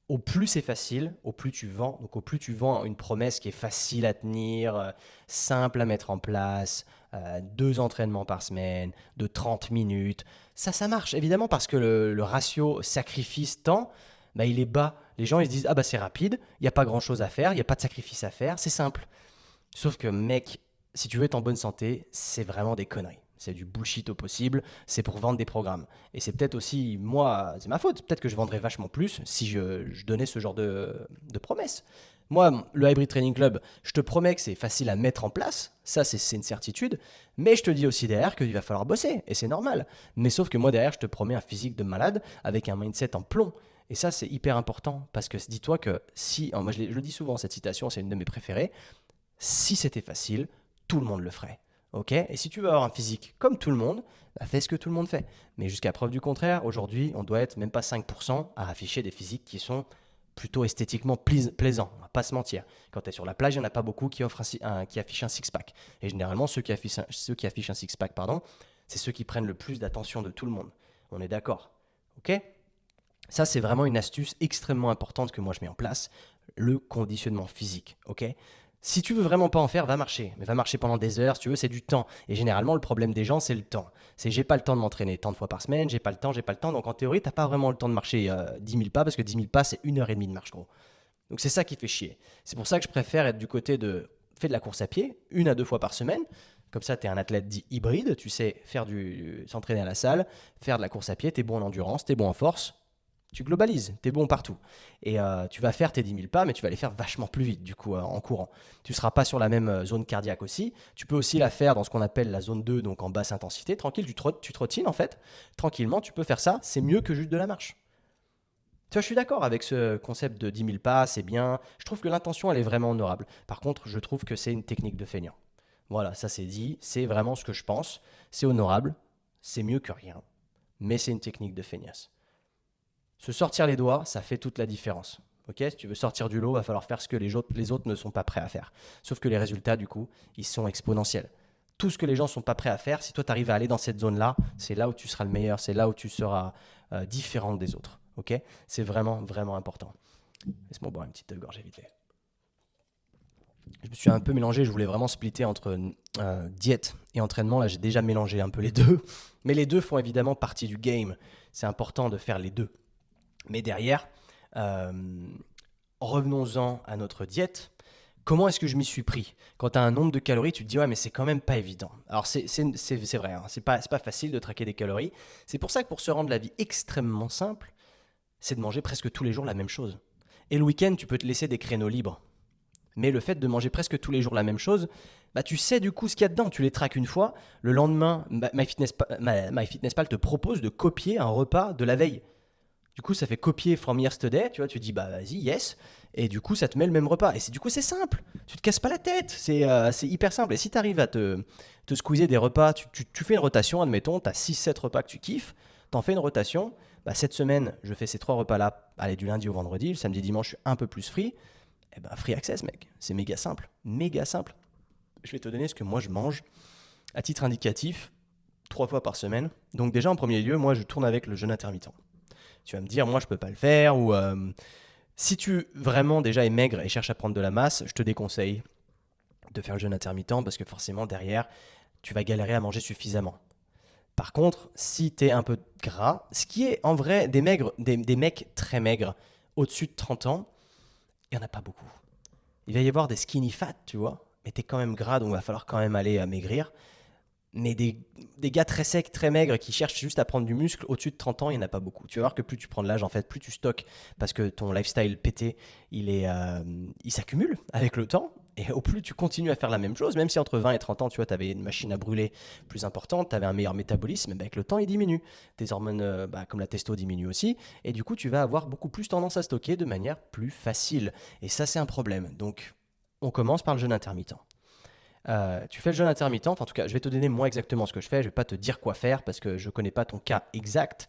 au plus c'est facile, au plus tu vends. Donc au plus tu vends une promesse qui est facile à tenir, simple à mettre en place, 2 entraînements par semaine, de 30 minutes. Ça marche évidemment parce que le ratio sacrifice-temps, bah, il est bas. Les gens ils se disent, ah bah c'est rapide, il n'y a pas grand-chose à faire, il n'y a pas de sacrifice à faire, c'est simple. Sauf que mec, si tu veux être en bonne santé, c'est vraiment des conneries. C'est du bullshit au possible, c'est pour vendre des programmes. Et c'est peut-être aussi, moi, c'est ma faute. Peut-être que je vendrais vachement plus si je donnais ce genre de promesses. Moi, le Hybrid Training Club, je te promets que c'est facile à mettre en place. Ça, c'est une certitude. Mais je te dis aussi derrière qu'il va falloir bosser. Et c'est normal. Mais sauf que moi, derrière, je te promets un physique de malade avec un mindset en plomb. Et ça, c'est hyper important. Parce que dis-toi que si, moi je le dis souvent, cette citation, c'est une de mes préférées. Si c'était facile, tout le monde le ferait. Ok? Et si tu veux avoir un physique comme tout le monde, bah, fais ce que tout le monde fait. Mais jusqu'à preuve du contraire, aujourd'hui, on doit être même pas 5% à afficher des physiques qui sont plutôt esthétiquement plaisants. On va pas se mentir. Quand tu es sur la plage, il n'y en a pas beaucoup qui, qui affichent un six-pack. Et généralement, ceux qui affichent un six-pack, pardon, c'est ceux qui prennent le plus d'attention de tout le monde. On est d'accord. Ok? Ça, c'est vraiment une astuce extrêmement importante que moi je mets en place, le conditionnement physique. Ok? Si tu veux vraiment pas en faire, va marcher. Mais va marcher pendant des heures, si tu veux, c'est du temps. Et généralement, le problème des gens, c'est le temps. C'est j'ai pas le temps de m'entraîner tant de fois par semaine, j'ai pas le temps. Donc en théorie, t'as pas vraiment le temps de marcher 10 000 pas, parce que 10 000 pas, c'est 1 heure et demie de marche, gros. Donc c'est ça qui fait chier. C'est pour ça que je préfère être du côté de fais de la course à pied, 1 à 2 fois par semaine. Comme ça, tu es un athlète dit hybride, tu sais s'entraîner à la salle, faire de la course à pied, tu es bon en endurance, tu es bon en force, tu globalises, tu es bon partout. Et tu vas faire tes 10 000 pas, mais tu vas les faire vachement plus vite, du coup, en courant. Tu ne seras pas sur la même zone cardiaque aussi. Tu peux aussi la faire dans ce qu'on appelle la zone 2, donc en basse intensité. Tranquille, tu trottines en fait. Tranquillement, tu peux faire ça. C'est mieux que juste de la marche. Tu vois, je suis d'accord avec ce concept de 10 000 pas, c'est bien. Je trouve que l'intention, elle est vraiment honorable. Par contre, je trouve que c'est une technique de feignant. Voilà, ça c'est dit, c'est vraiment ce que je pense. C'est honorable, c'est mieux que rien, mais c'est une technique de feignasse. Se sortir les doigts, ça fait toute la différence. Ok, si tu veux sortir du lot, il va falloir faire ce que les autres ne sont pas prêts à faire. Sauf que les résultats, du coup, ils sont exponentiels. Tout ce que les gens ne sont pas prêts à faire, si toi tu arrives à aller dans cette zone-là, c'est là où tu seras le meilleur, c'est là où tu seras différent des autres. Ok, c'est vraiment, vraiment important. Laisse-moi boire une petite gorgée vite fait. Je me suis un peu mélangé, je voulais vraiment splitter entre diète et entraînement. Là, j'ai déjà mélangé un peu les deux. Mais les deux font évidemment partie du game. C'est important de faire les deux. Mais derrière, euh, revenons-en à notre diète. Comment est-ce que je m'y suis pris? Quand tu as un nombre de calories, tu te dis ouais, mais c'est quand même pas évident. Alors c'est vrai, hein, c'est pas facile de traquer des calories. C'est pour ça que pour se rendre la vie extrêmement simple, c'est de manger presque tous les jours la même chose. Et le week-end, tu peux te laisser des créneaux libres. Mais le fait de manger presque tous les jours la même chose, bah tu sais du coup ce qu'il y a dedans. Tu les traques une fois. Le lendemain, MyFitnessPal te propose de copier un repas de la veille. Du coup, ça fait copier from yesterday. Tu vois, tu dis bah vas-y, yes. Et du coup, ça te met le même repas. Et du coup, c'est simple. Tu te casses pas la tête. C'est hyper simple. Et si tu arrives à te squeezer des repas, tu fais une rotation, admettons, tu as 6-7 repas que tu kiffes, t'en fais une rotation. Bah, cette semaine, je fais ces 3 repas-là, allez, du lundi au vendredi. Le samedi, dimanche, je suis un peu plus free. Eh ben, free access, mec. C'est méga simple. Méga simple. Je vais te donner ce que moi je mange à titre indicatif 3 fois par semaine. Donc déjà en premier lieu, moi je tourne avec le jeûne intermittent. Tu vas me dire, moi je peux pas le faire ou si tu vraiment déjà es maigre et cherches à prendre de la masse, je te déconseille de faire le jeûne intermittent parce que forcément derrière, tu vas galérer à manger suffisamment. Par contre, si tu es un peu gras, ce qui est en vrai des mecs très maigres au-dessus de 30 ans, il n'y en a pas beaucoup. Il va y avoir des skinny fat, tu vois, mais t'es quand même gras, donc il va falloir quand même aller maigrir. Mais des gars très secs, très maigres, qui cherchent juste à prendre du muscle, au-dessus de 30 ans, il n'y en a pas beaucoup. Tu vas voir que plus tu prends de l'âge, en fait, plus tu stockes, parce que ton lifestyle pété, il s'accumule avec le temps. Et au plus tu continues à faire la même chose, même si entre 20 et 30 ans, tu vois, tu avais une machine à brûler plus importante, tu avais un meilleur métabolisme, bah, avec le temps, il diminue. Tes hormones, comme la testo, diminuent aussi. Et du coup, tu vas avoir beaucoup plus tendance à stocker de manière plus facile. Et ça, c'est un problème. Donc, on commence par le jeûne intermittent. Tu fais le jeûne intermittent, enfin, en tout cas, je vais te donner moi exactement ce que je fais. Je ne vais pas te dire quoi faire parce que je ne connais pas ton cas exact.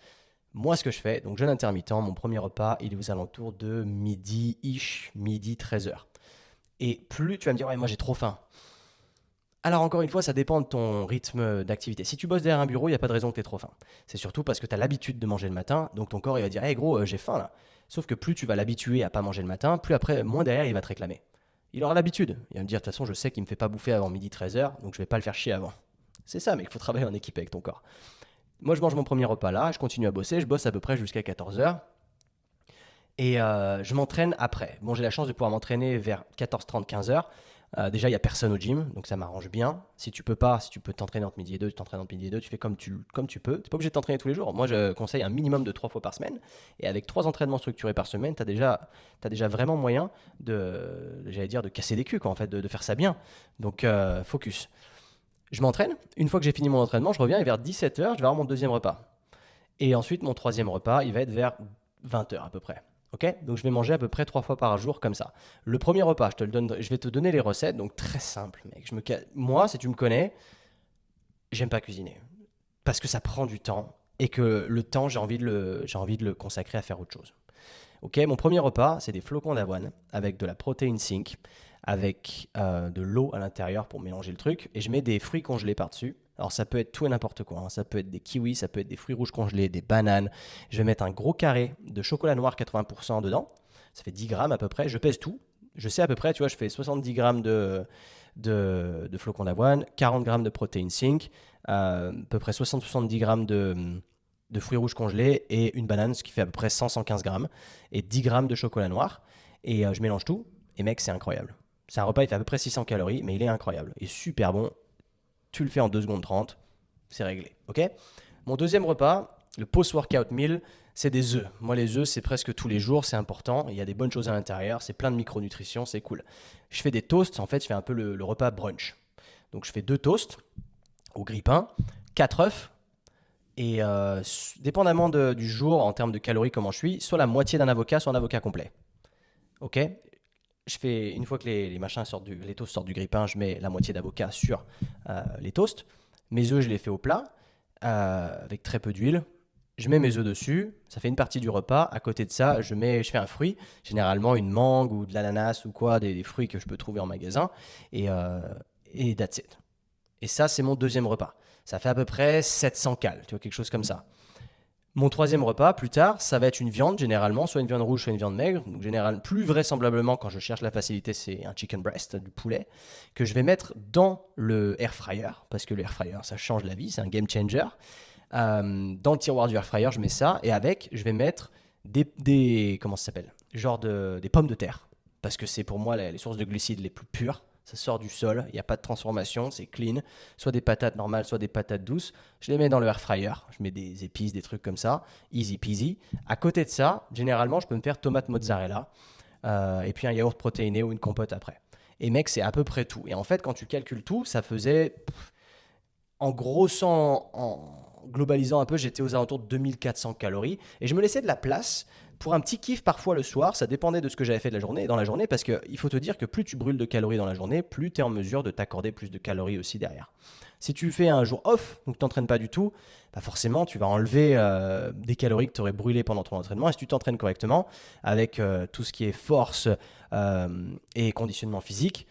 Moi, ce que je fais, donc jeûne intermittent, mon premier repas, il est aux alentours de midi-ish, midi 13h. Et plus tu vas me dire, ouais, moi j'ai trop faim. Alors encore une fois, ça dépend de ton rythme d'activité. Si tu bosses derrière un bureau, il n'y a pas de raison que tu aies trop faim. C'est surtout parce que tu as l'habitude de manger le matin, donc ton corps il va dire, hey gros, j'ai faim là. Sauf que plus tu vas l'habituer à pas manger le matin, plus après, moins derrière, il va te réclamer. Il aura l'habitude. Il va me dire, de toute façon, je sais qu'il ne me fait pas bouffer avant midi 13h, donc je vais pas le faire chier avant. C'est ça, mais il faut travailler en équipe avec ton corps. Moi, je mange mon premier repas là, je continue à bosser, je bosse à peu près jusqu'à 14h. Et je m'entraîne après. Bon, j'ai la chance de pouvoir m'entraîner vers 14h30, 15h. Déjà, il n'y a personne au gym, donc ça m'arrange bien. Si tu peux t'entraîner entre midi et 2, tu t'entraînes entre midi et 2, tu fais comme tu peux. Tu n'es pas obligé de t'entraîner tous les jours. Moi, je conseille un minimum de 3 fois par semaine. Et avec 3 entraînements structurés par semaine, tu as déjà vraiment moyen de casser des culs, quoi, en fait, de faire ça bien. Donc, focus. Je m'entraîne. Une fois que j'ai fini mon entraînement, je reviens et vers 17h, je vais avoir mon deuxième repas. Et ensuite, mon troisième repas, il va être vers 20h à peu près. Ok, donc je vais manger à peu près 3 fois par jour comme ça. Le premier repas, je vais te donner les recettes, donc très simple, mec. Moi, si tu me connais, j'aime pas cuisiner. Parce que ça prend du temps et que le temps, j'ai envie de le consacrer à faire autre chose. Ok, mon premier repas, c'est des flocons d'avoine avec de la protéine zinc, avec de l'eau à l'intérieur pour mélanger le truc, et je mets des fruits congelés par-dessus. Alors ça peut être tout et n'importe quoi, hein. Ça peut être des kiwis, ça peut être des fruits rouges congelés, des bananes. Je vais mettre un gros carré de chocolat noir 80% dedans. Ça fait 10 grammes à peu près. Je pèse tout. Je sais à peu près, tu vois, je fais 70 grammes de flocons d'avoine, 40 grammes de protéines zinc, à peu près 60-70 grammes de fruits rouges congelés et une banane, ce qui fait à peu près 100-115 grammes, et 10 grammes de chocolat noir. Et je mélange tout, et mec, c'est incroyable. C'est un repas, il fait à peu près 600 calories, mais il est incroyable. Il est super bon. Tu le fais en 2 secondes 30, c'est réglé. Ok. Mon deuxième repas, le post-workout meal, c'est des œufs. Moi, les œufs, c'est presque tous les jours, c'est important. Il y a des bonnes choses à l'intérieur, c'est plein de micronutrition, c'est cool. Je fais des toasts, en fait, je fais un peu le repas brunch. Donc, je fais 2 toasts au grille-pain, 4 œufs, et dépendamment du jour, en termes de calories, comment je suis, soit la moitié d'un avocat, soit un avocat complet. Ok. Je fais, une fois que les machins sortent les toasts sortent du grille-pain, je mets la moitié d'avocat sur les toasts. Mes œufs, je les fais au plat, avec très peu d'huile. Je mets mes œufs dessus, ça fait une partie du repas. À côté de ça, je fais un fruit, généralement une mangue ou de l'ananas ou quoi, des fruits que je peux trouver en magasin, et that's it. Et ça, c'est mon deuxième repas. Ça fait à peu près 700 cales, tu vois, quelque chose comme ça. Mon troisième repas, plus tard, ça va être une viande, généralement, soit une viande rouge, soit une viande maigre. Donc, plus vraisemblablement, quand je cherche la facilité, c'est un chicken breast, du poulet, que je vais mettre dans le air fryer, parce que le air fryer, ça change la vie, c'est un game changer. Dans le tiroir du air fryer, je mets ça, et avec, je vais mettre comment ça s'appelle? Des pommes de terre, parce que c'est pour moi les sources de glucides les plus pures. Ça sort du sol, il n'y a pas de transformation, c'est clean. Soit des patates normales, soit des patates douces. Je les mets dans le air fryer, je mets des épices, des trucs comme ça, easy peasy. À côté de ça, généralement, je peux me faire tomate mozzarella, et puis un yaourt protéiné ou une compote après. Et mec, c'est à peu près tout. Et en fait, quand tu calcules tout, ça faisait, en grossant, en globalisant un peu, j'étais aux alentours de 2400 calories. Et je me laissais de la place pour un petit kiff parfois le soir. Ça dépendait de ce que j'avais fait dans la journée, parce qu'il faut te dire que plus tu brûles de calories dans la journée, plus tu es en mesure de t'accorder plus de calories aussi derrière. Si tu fais un jour off, donc tu t'entraînes pas du tout, bah forcément tu vas enlever des calories que tu aurais brûlées pendant ton entraînement. Et si tu t'entraînes correctement, avec tout ce qui est force et conditionnement physique,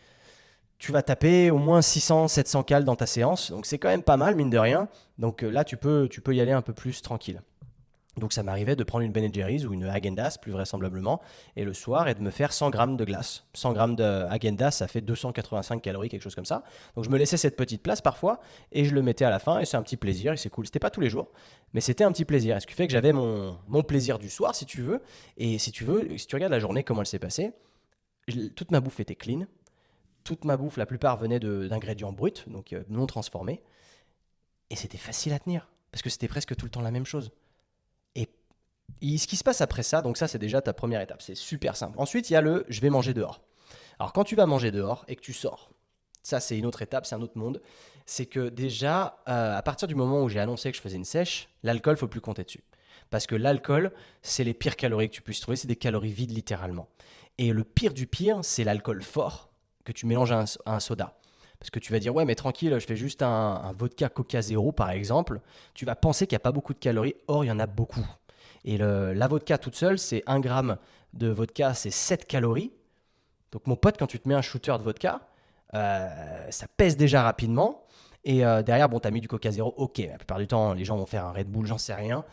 tu vas taper au moins 600-700 cales dans ta séance. Donc c'est quand même pas mal, mine de rien. Donc là, tu peux y aller un peu plus tranquille. Donc ça m'arrivait de prendre une Ben Jerry's ou une Häagen-Dazs, plus vraisemblablement, et le soir, et de me faire 100 grammes de glace. 100 grammes de Häagen-Dazs, ça fait 285 calories, quelque chose comme ça. Donc je me laissais cette petite place parfois, et je le mettais à la fin, et c'est un petit plaisir, et c'est cool. C'était pas tous les jours, mais c'était un petit plaisir. Et ce qui fait que j'avais mon plaisir du soir, si tu veux. Et si tu regardes la journée, comment elle s'est passée, toute ma bouffe était clean. Toute ma bouffe, la plupart venait d'ingrédients bruts, donc non transformés. Et c'était facile à tenir, parce que c'était presque tout le temps la même chose. Et ce qui se passe après ça, donc ça c'est déjà ta première étape, c'est super simple. Ensuite, il y a je vais manger dehors. Alors quand tu vas manger dehors et que tu sors, ça c'est une autre étape, c'est un autre monde. C'est que déjà, à partir du moment où j'ai annoncé que je faisais une sèche, l'alcool, faut plus compter dessus. Parce que l'alcool, c'est les pires calories que tu puisses trouver, c'est des calories vides littéralement. Et le pire du pire, c'est l'alcool fort que tu mélanges à un soda. Parce que tu vas dire, ouais, mais tranquille, je fais juste un vodka Coca Zéro, par exemple. Tu vas penser qu'il n'y a pas beaucoup de calories. Or, il y en a beaucoup. Et la vodka toute seule, c'est 1 gramme de vodka, c'est 7 calories. Donc, mon pote, quand tu te mets un shooter de vodka, ça pèse déjà rapidement. Et derrière, bon, tu as mis du Coca Zéro. Ok, la plupart du temps, les gens vont faire un Red Bull, j'en sais rien.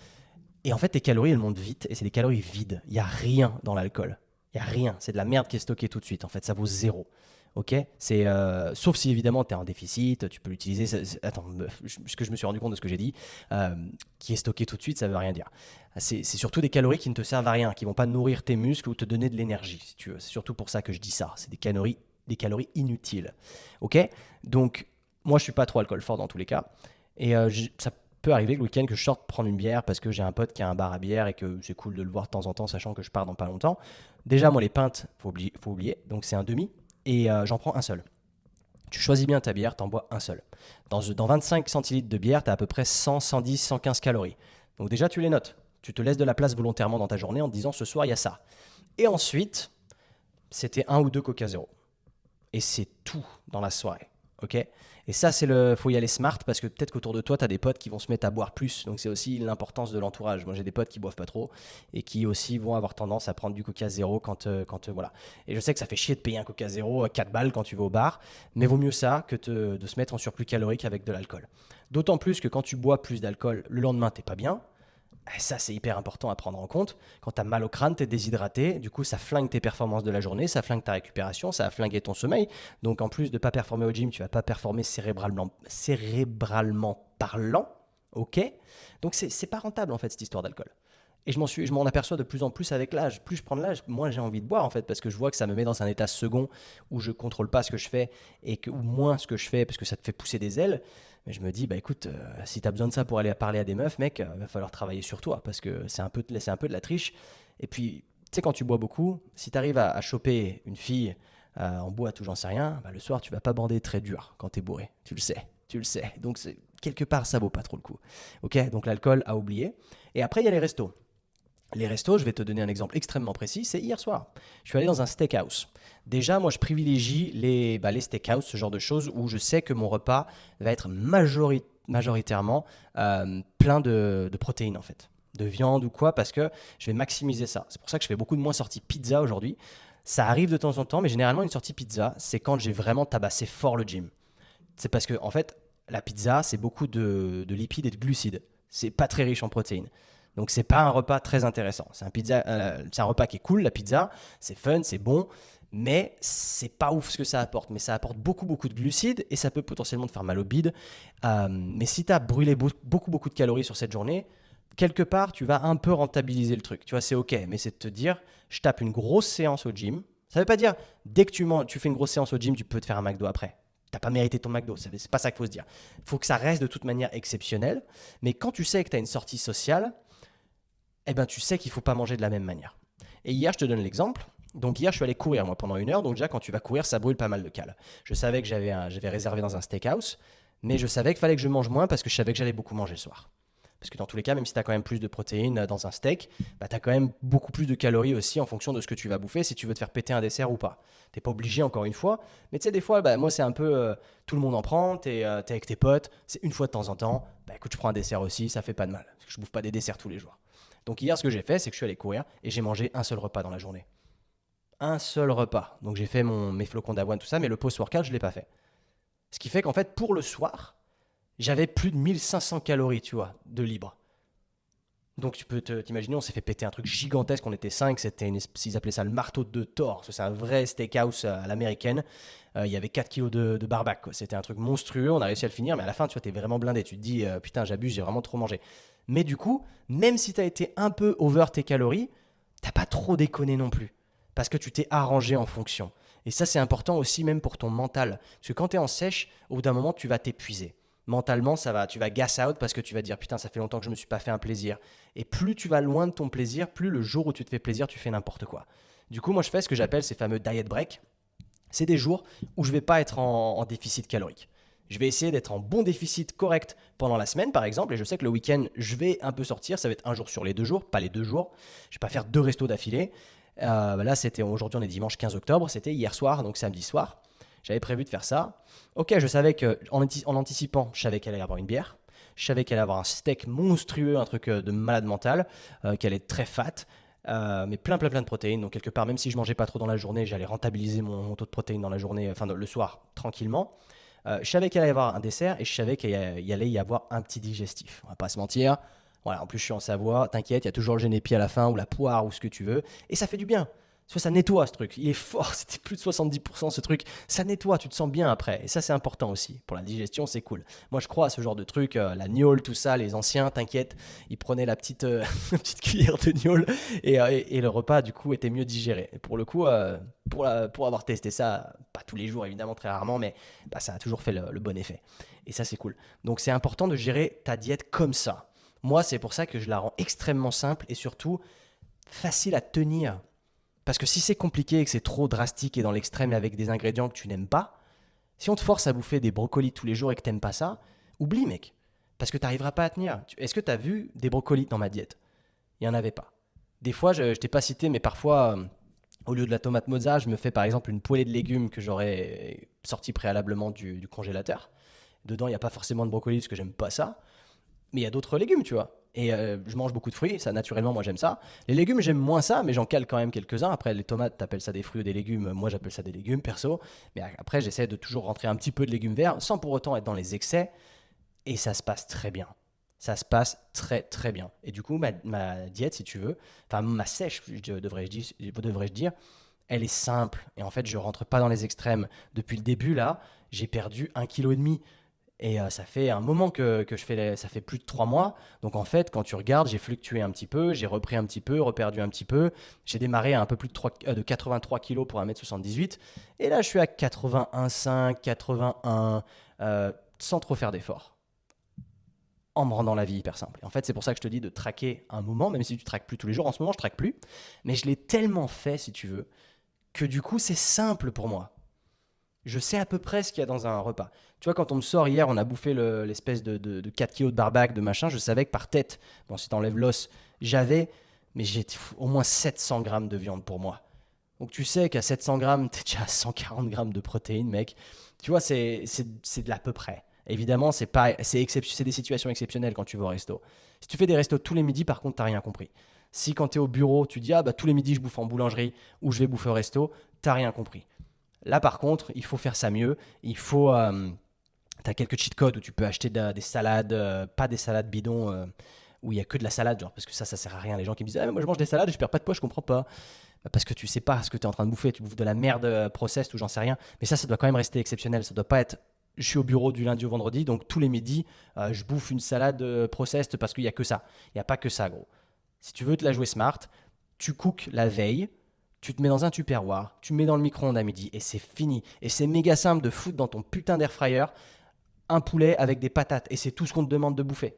Et en fait, tes calories, elles montent vite. Et c'est des calories vides. Il n'y a rien dans l'alcool. Il n'y a rien. C'est de la merde qui est stockée tout de suite. En fait, ça vaut zéro. Ok, sauf si évidemment tu es en déficit, tu peux l'utiliser. Attends, ce que je me suis rendu compte de ce que j'ai dit, qui est stocké tout de suite, ça veut rien dire. C'est surtout des calories qui ne te servent à rien, qui vont pas nourrir tes muscles ou te donner de l'énergie, si tu veux. C'est surtout pour ça que je dis ça. C'est des calories inutiles. Ok, donc moi je suis pas trop alcool fort dans tous les cas, et ça peut arriver le week-end que je sorte prendre une bière parce que j'ai un pote qui a un bar à bière et que c'est cool de le voir de temps en temps, sachant que je pars dans pas longtemps. Déjà moi les pintes, faut oublier, donc c'est un demi. Et j'en prends un seul. Tu choisis bien ta bière, t'en bois un seul. Dans 25 centilitres de bière, tu as à peu près 100, 110, 115 calories. Donc déjà, tu les notes. Tu te laisses de la place volontairement dans ta journée en te disant, ce soir, il y a ça. Et ensuite, c'était 1 ou 2 Coca Zéro. Et c'est tout dans la soirée. Ok ? Et ça, faut y aller smart parce que peut-être qu'autour de toi, tu as des potes qui vont se mettre à boire plus. Donc c'est aussi l'importance de l'entourage. Moi, j'ai des potes qui boivent pas trop et qui aussi vont avoir tendance à prendre du Coca zéro voilà. Et je sais que ça fait chier de payer un Coca zéro à 4 balles quand tu vas au bar, mais vaut mieux ça que de se mettre en surplus calorique avec de l'alcool. D'autant plus que quand tu bois plus d'alcool, le lendemain, t'es pas bien. Et ça, c'est hyper important à prendre en compte. Quand tu as mal au crâne, tu es déshydraté. Du coup, ça flingue tes performances de la journée, ça flingue ta récupération, ça va flinguer ton sommeil. Donc, en plus de ne pas performer au gym, tu vas pas performer cérébralement parlant. OK. Donc, c'est pas rentable, en fait, cette histoire d'alcool. Et je m'en aperçois de plus en plus avec l'âge. Plus je prends de l'âge, moins j'ai envie de boire, en fait, parce que je vois que ça me met dans un état second où je contrôle pas ce que je fais ou moins ce que je fais parce que ça te fait pousser des ailes. Mais je me dis, bah écoute, si tu as besoin de ça pour aller parler à des meufs, mec, va falloir travailler sur toi parce que c'est un peu de la triche. Et puis, tu sais, quand tu bois beaucoup, si tu arrives à choper une fille en boîte ou j'en sais rien, bah, le soir, tu vas pas bander très dur quand tu es bourré. Tu le sais, tu le sais. Donc, quelque part, ça vaut pas trop le coup. Ok, donc l'alcool à oublier. Et après, il y a les restos. Les restos, je vais te donner un exemple extrêmement précis, c'est hier soir. Je suis allé dans un steakhouse. Déjà, moi, je privilégie les steakhouses, ce genre de choses, où je sais que mon repas va être majoritairement plein de protéines, en fait. De viande ou quoi, parce que je vais maximiser ça. C'est pour ça que je fais beaucoup de moins sorties pizza aujourd'hui. Ça arrive de temps en temps, mais généralement, une sortie pizza, c'est quand j'ai vraiment tabassé fort le gym. C'est parce que, en fait, la pizza, c'est beaucoup de lipides et de glucides. C'est pas très riche en protéines. Donc, c'est pas un repas très intéressant. C'est un repas qui est cool, la pizza. C'est fun, c'est bon. Mais c'est pas ouf ce que ça apporte. Mais ça apporte beaucoup, beaucoup de glucides et ça peut potentiellement te faire mal au bide. Mais si tu as brûlé beaucoup de calories sur cette journée, quelque part, tu vas un peu rentabiliser le truc. Tu vois, c'est OK. Mais c'est de te dire, je tape une grosse séance au gym. Ça veut pas dire, dès que tu fais une grosse séance au gym, tu peux te faire un McDo après. T'as pas mérité ton McDo, c'est pas ça qu'il faut se dire. Il faut que ça reste de toute manière exceptionnel. Mais quand tu sais que tu as une sortie sociale, eh ben, tu sais qu'il ne faut pas manger de la même manière. Et hier, je te donne l'exemple. Donc hier, je suis allé courir moi pendant 1 heure. Donc déjà, quand tu vas courir, ça brûle pas mal de calories. Je savais que j'avais réservé dans un steakhouse, mais je savais qu'il fallait que je mange moins parce que je savais que j'allais beaucoup manger le soir. Parce que dans tous les cas, même si tu as quand même plus de protéines dans un steak, bah, tu as quand même beaucoup plus de calories aussi en fonction de ce que tu vas bouffer si tu veux te faire péter un dessert ou pas. Tu n'es pas obligé encore une fois. Mais tu sais, des fois, bah, moi, c'est un peu tout le monde en prend, tu es, avec tes potes, c'est une fois de temps en temps. Bah, écoute, je prends un dessert aussi, ça fait pas de mal. Parce que je bouffe pas des desserts tous les jours. Donc hier, ce que j'ai fait, c'est que je suis allé courir et j'ai mangé un seul repas dans la journée. Un seul repas. Donc j'ai fait mes flocons d'avoine, tout ça, mais le post-workout, je ne l'ai pas fait. Ce qui fait qu'en fait, pour le soir, j'avais plus de 1500 calories, tu vois, de libre. Donc tu peux t'imaginer, on s'est fait péter un truc gigantesque, on était 5, ils appelaient ça le marteau de Thor, c'est un vrai steakhouse à l'américaine. Il y avait 4 kilos de barbac, quoi. C'était un truc monstrueux, on a réussi à le finir, mais à la fin, tu vois, t'es vraiment blindé, tu te dis, putain, j'abuse, j'ai vraiment trop mangé. Mais du coup, même si t'as été un peu over tes calories, t'as pas trop déconné non plus, parce que tu t'es arrangé en fonction. Et ça, c'est important aussi même pour ton mental, parce que quand t'es en sèche, au bout d'un moment, tu vas t'épuiser. Mentalement, tu vas gas out parce que tu vas dire putain, ça fait longtemps que je me suis pas fait un plaisir. Et plus tu vas loin de ton plaisir, plus le jour où tu te fais plaisir, tu fais n'importe quoi. Du coup, moi, je fais ce que j'appelle ces fameux diet break. C'est des jours où je vais pas être en déficit calorique. Je vais essayer d'être en bon déficit correct pendant la semaine, par exemple. Et je sais que le week-end, je vais un peu sortir. Ça va être un jour sur les 2 jours, pas les 2 jours. Je vais pas faire 2 restos d'affilée. Là, aujourd'hui, on est dimanche 15 octobre. C'était hier soir, donc samedi soir. J'avais prévu de faire ça. Ok, je savais qu'en anticipant, je savais qu'elle allait avoir une bière. Je savais qu'elle allait avoir un steak monstrueux, un truc de malade mental, qu'elle est très fat, mais plein de protéines. Donc quelque part, même si je mangeais pas trop dans la journée, j'allais rentabiliser mon taux de protéines dans la journée, enfin le soir, tranquillement. Je savais qu'il allait y avoir un dessert et je savais qu'il allait y avoir un petit digestif. On va pas se mentir. Voilà, en plus je suis en Savoie, t'inquiète, il y a toujours le génépi à la fin ou la poire ou ce que tu veux. Et ça fait du bien. Ça nettoie ce truc. Il est fort, c'était plus de 70% ce truc. Ça nettoie, tu te sens bien après. Et ça, c'est important aussi. Pour la digestion, c'est cool. Moi, je crois à ce genre de truc. La gnôle, tout ça, les anciens, t'inquiète, ils prenaient la petite, la petite cuillère de gnôle et le repas, du coup, était mieux digéré. Et pour le coup, pour avoir testé ça, pas tous les jours, évidemment, très rarement, mais bah, ça a toujours fait le bon effet. Et ça, c'est cool. Donc, c'est important de gérer ta diète comme ça. Moi, c'est pour ça que je la rends extrêmement simple et surtout facile à tenir. Parce que si c'est compliqué et que c'est trop drastique et dans l'extrême avec des ingrédients que tu n'aimes pas, si on te force à bouffer des brocolis tous les jours et que tu n'aimes pas ça, oublie mec. Parce que tu n'arriveras pas à tenir. Est-ce que tu as vu des brocolis dans ma diète? Il n'y en avait pas. Des fois, je ne t'ai pas cité, mais parfois, au lieu de la tomate mozza, je me fais par exemple une poêlée de légumes que j'aurais sorti préalablement du congélateur. Dedans, il n'y a pas forcément de brocoli parce que j'aime pas ça. Mais il y a d'autres légumes, tu vois. Et je mange beaucoup de fruits, ça naturellement, moi j'aime ça. Les légumes, j'aime moins ça, mais j'en cale quand même quelques-uns. Après, les tomates, t'appelles ça des fruits ou des légumes, moi j'appelle ça des légumes, perso. Mais après, j'essaie de toujours rentrer un petit peu de légumes verts sans pour autant être dans les excès. Et ça se passe très bien. Ça se passe très très bien. Et du coup, ma diète, si tu veux, enfin ma sèche, devrais-je dire, elle est simple. Et en fait, je rentre pas dans les extrêmes. Depuis le début, là, j'ai perdu 1,5 kg. Et ça fait un moment que je fais, ça fait plus de 3 mois. Donc en fait, quand tu regardes, j'ai fluctué un petit peu, j'ai repris un petit peu, reperdu un petit peu. J'ai démarré à un peu plus de 83 kilos pour 1,78 m. Et là, je suis à 81,5, 81, sans trop faire d'efforts. En me rendant la vie hyper simple. Et en fait, c'est pour ça que je te dis de traquer un moment, même si tu traques plus tous les jours. En ce moment, je traque plus. Mais je l'ai tellement fait, si tu veux, que du coup, c'est simple pour moi. Je sais à peu près ce qu'il y a dans un repas. Tu vois, quand on me sort hier, on a bouffé l'espèce de 4 kilos de barbac, de machin, je savais que par tête, bon, si t'enlèves l'os, mais j'ai au moins 700 grammes de viande pour moi. Donc tu sais qu'à 700 grammes, t'es déjà à 140 grammes de protéines, mec. Tu vois, c'est de l'à peu près. Évidemment, c'est des situations exceptionnelles quand tu vas au resto. Si tu fais des restos tous les midis, par contre, t'as rien compris. Si quand t'es au bureau, tu dis, ah bah tous les midis, je bouffe en boulangerie ou je vais bouffer au resto, t'as rien compris. Là, par contre, il faut faire ça mieux. Tu as quelques cheat codes où tu peux acheter des salades, pas des salades bidons où il y a que de la salade, genre, parce que ça sert à rien. Les gens qui me disent, ah, moi je mange des salades et je perds pas de poids, je comprends pas. Bah, parce que tu sais pas ce que tu es en train de bouffer. Tu bouffes de la merde processed ou j'en sais rien. Mais ça doit quand même rester exceptionnel. Ça doit pas être. Je suis au bureau du lundi au vendredi, donc tous les midis, je bouffe une salade processed parce qu'il y a que ça. Il y a pas que ça, gros. Si tu veux te la jouer smart, tu cookes la veille. Tu te mets dans un tupperware, tu mets dans le micro-ondes à midi et c'est fini. Et c'est méga simple de foutre dans ton putain d'air fryer un poulet avec des patates. Et c'est tout ce qu'on te demande de bouffer.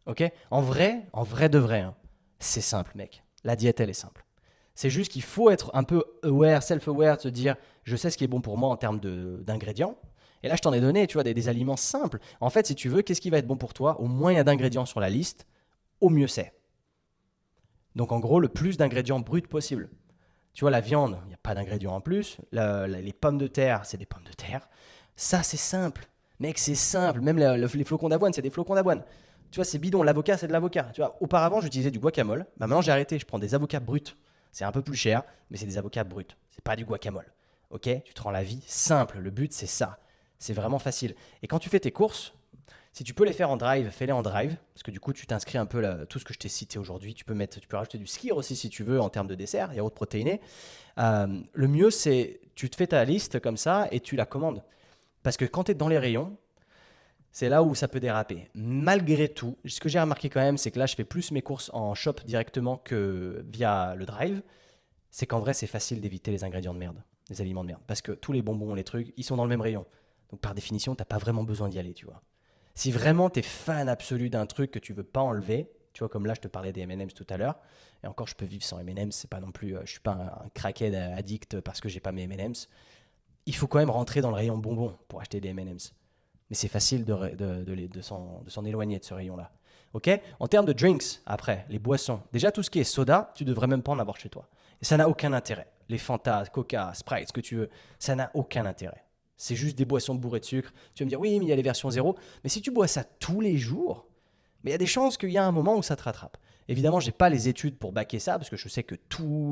Ok? En vrai de vrai, hein, c'est simple, mec. La diète, elle est simple. C'est juste qu'il faut être un peu aware, self-aware, de se dire, je sais ce qui est bon pour moi en termes d'ingrédients. Et là, je t'en ai donné, tu vois, des aliments simples. En fait, si tu veux, qu'est-ce qui va être bon pour toi? Au moins il y a d'ingrédients sur la liste, au mieux c'est. Donc en gros, le plus d'ingrédients bruts possible. Tu vois, la viande, il n'y a pas d'ingrédients en plus. Les pommes de terre, c'est des pommes de terre. Ça, c'est simple. Mec, c'est simple. Même les flocons d'avoine, c'est des flocons d'avoine. Tu vois, c'est bidon. L'avocat, c'est de l'avocat. Tu vois, auparavant, j'utilisais du guacamole. Bah, maintenant, j'ai arrêté. Je prends des avocats bruts. C'est un peu plus cher, mais c'est des avocats bruts. C'est pas du guacamole. Ok? Tu te rends la vie simple. Le but, c'est ça. C'est vraiment facile. Et quand tu fais tes courses, si tu peux les faire en drive, fais-les en drive, parce que du coup, tu t'inscris un peu tout ce que je t'ai cité aujourd'hui. Tu peux rajouter du skyr aussi si tu veux en termes de dessert, yaourt protéiné. Le mieux, c'est tu te fais ta liste comme ça et tu la commandes. Parce que quand tu es dans les rayons, c'est là où ça peut déraper. Malgré tout, ce que j'ai remarqué quand même, c'est que là, je fais plus mes courses en shop directement que via le drive. C'est qu'en vrai, c'est facile d'éviter les ingrédients de merde, les aliments de merde. Parce que tous les bonbons, les trucs, ils sont dans le même rayon. Donc par définition, tu n'as pas vraiment besoin d'y aller, tu vois. Si vraiment tu es fan absolu d'un truc que tu veux pas enlever, tu vois, comme là, je te parlais des M&M's tout à l'heure, et encore, je peux vivre sans M&M's, c'est pas non plus, je suis pas un crackhead addict parce que j'ai pas mes M&M's. Il faut quand même rentrer dans le rayon bonbons pour acheter des M&M's. Mais c'est facile de s'en éloigner de ce rayon-là. Ok? En termes de drinks, après, les boissons, déjà tout ce qui est soda, tu devrais même pas en avoir chez toi. Et ça n'a aucun intérêt. Les Fanta, Coca, Sprite, ce que tu veux, ça n'a aucun intérêt. C'est juste des boissons bourrées de sucre. Tu vas me dire, oui, mais il y a les versions zéro. Mais si tu bois ça tous les jours, mais il y a des chances qu'il y a un moment où ça te rattrape. Évidemment, je n'ai pas les études pour backer ça, parce que je sais que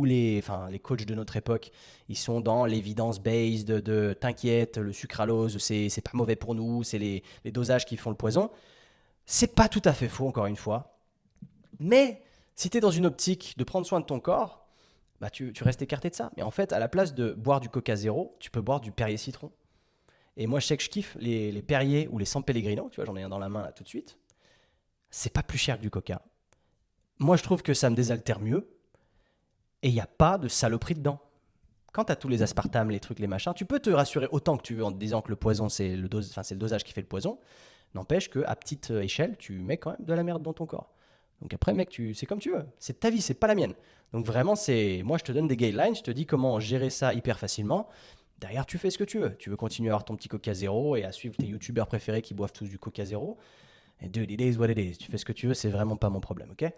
les coachs de notre époque, ils sont dans l'évidence-based de t'inquiète, le sucralose, c'est pas mauvais pour nous, c'est les dosages qui font le poison. C'est pas tout à fait faux, encore une fois. Mais si tu es dans une optique de prendre soin de ton corps, bah tu restes écarté de ça. Mais en fait, à la place de boire du Coca zéro, tu peux boire du Perrier citron. Et moi, je sais que je kiffe les Perrier ou les San Pellegrino. Tu vois, j'en ai un dans la main là tout de suite. C'est pas plus cher que du Coca. Moi, je trouve que ça me désaltère mieux. Et il n'y a pas de saloperie dedans. Quand tu as tous les aspartames, les trucs, les machins, tu peux te rassurer autant que tu veux en te disant que le poison, c'est le dosage qui fait le poison. N'empêche qu'à petite échelle, tu mets quand même de la merde dans ton corps. Donc après, mec, c'est comme tu veux. C'est ta vie, c'est pas la mienne. Donc vraiment, moi, je te donne des guidelines, je te dis comment gérer ça hyper facilement. Derrière, tu fais ce que tu veux. Tu veux continuer à avoir ton petit Coca zéro et à suivre tes youtubeurs préférés qui boivent tous du Coca zéro. Et dude, it is what it is. Tu fais ce que tu veux, c'est vraiment pas mon problème, ok?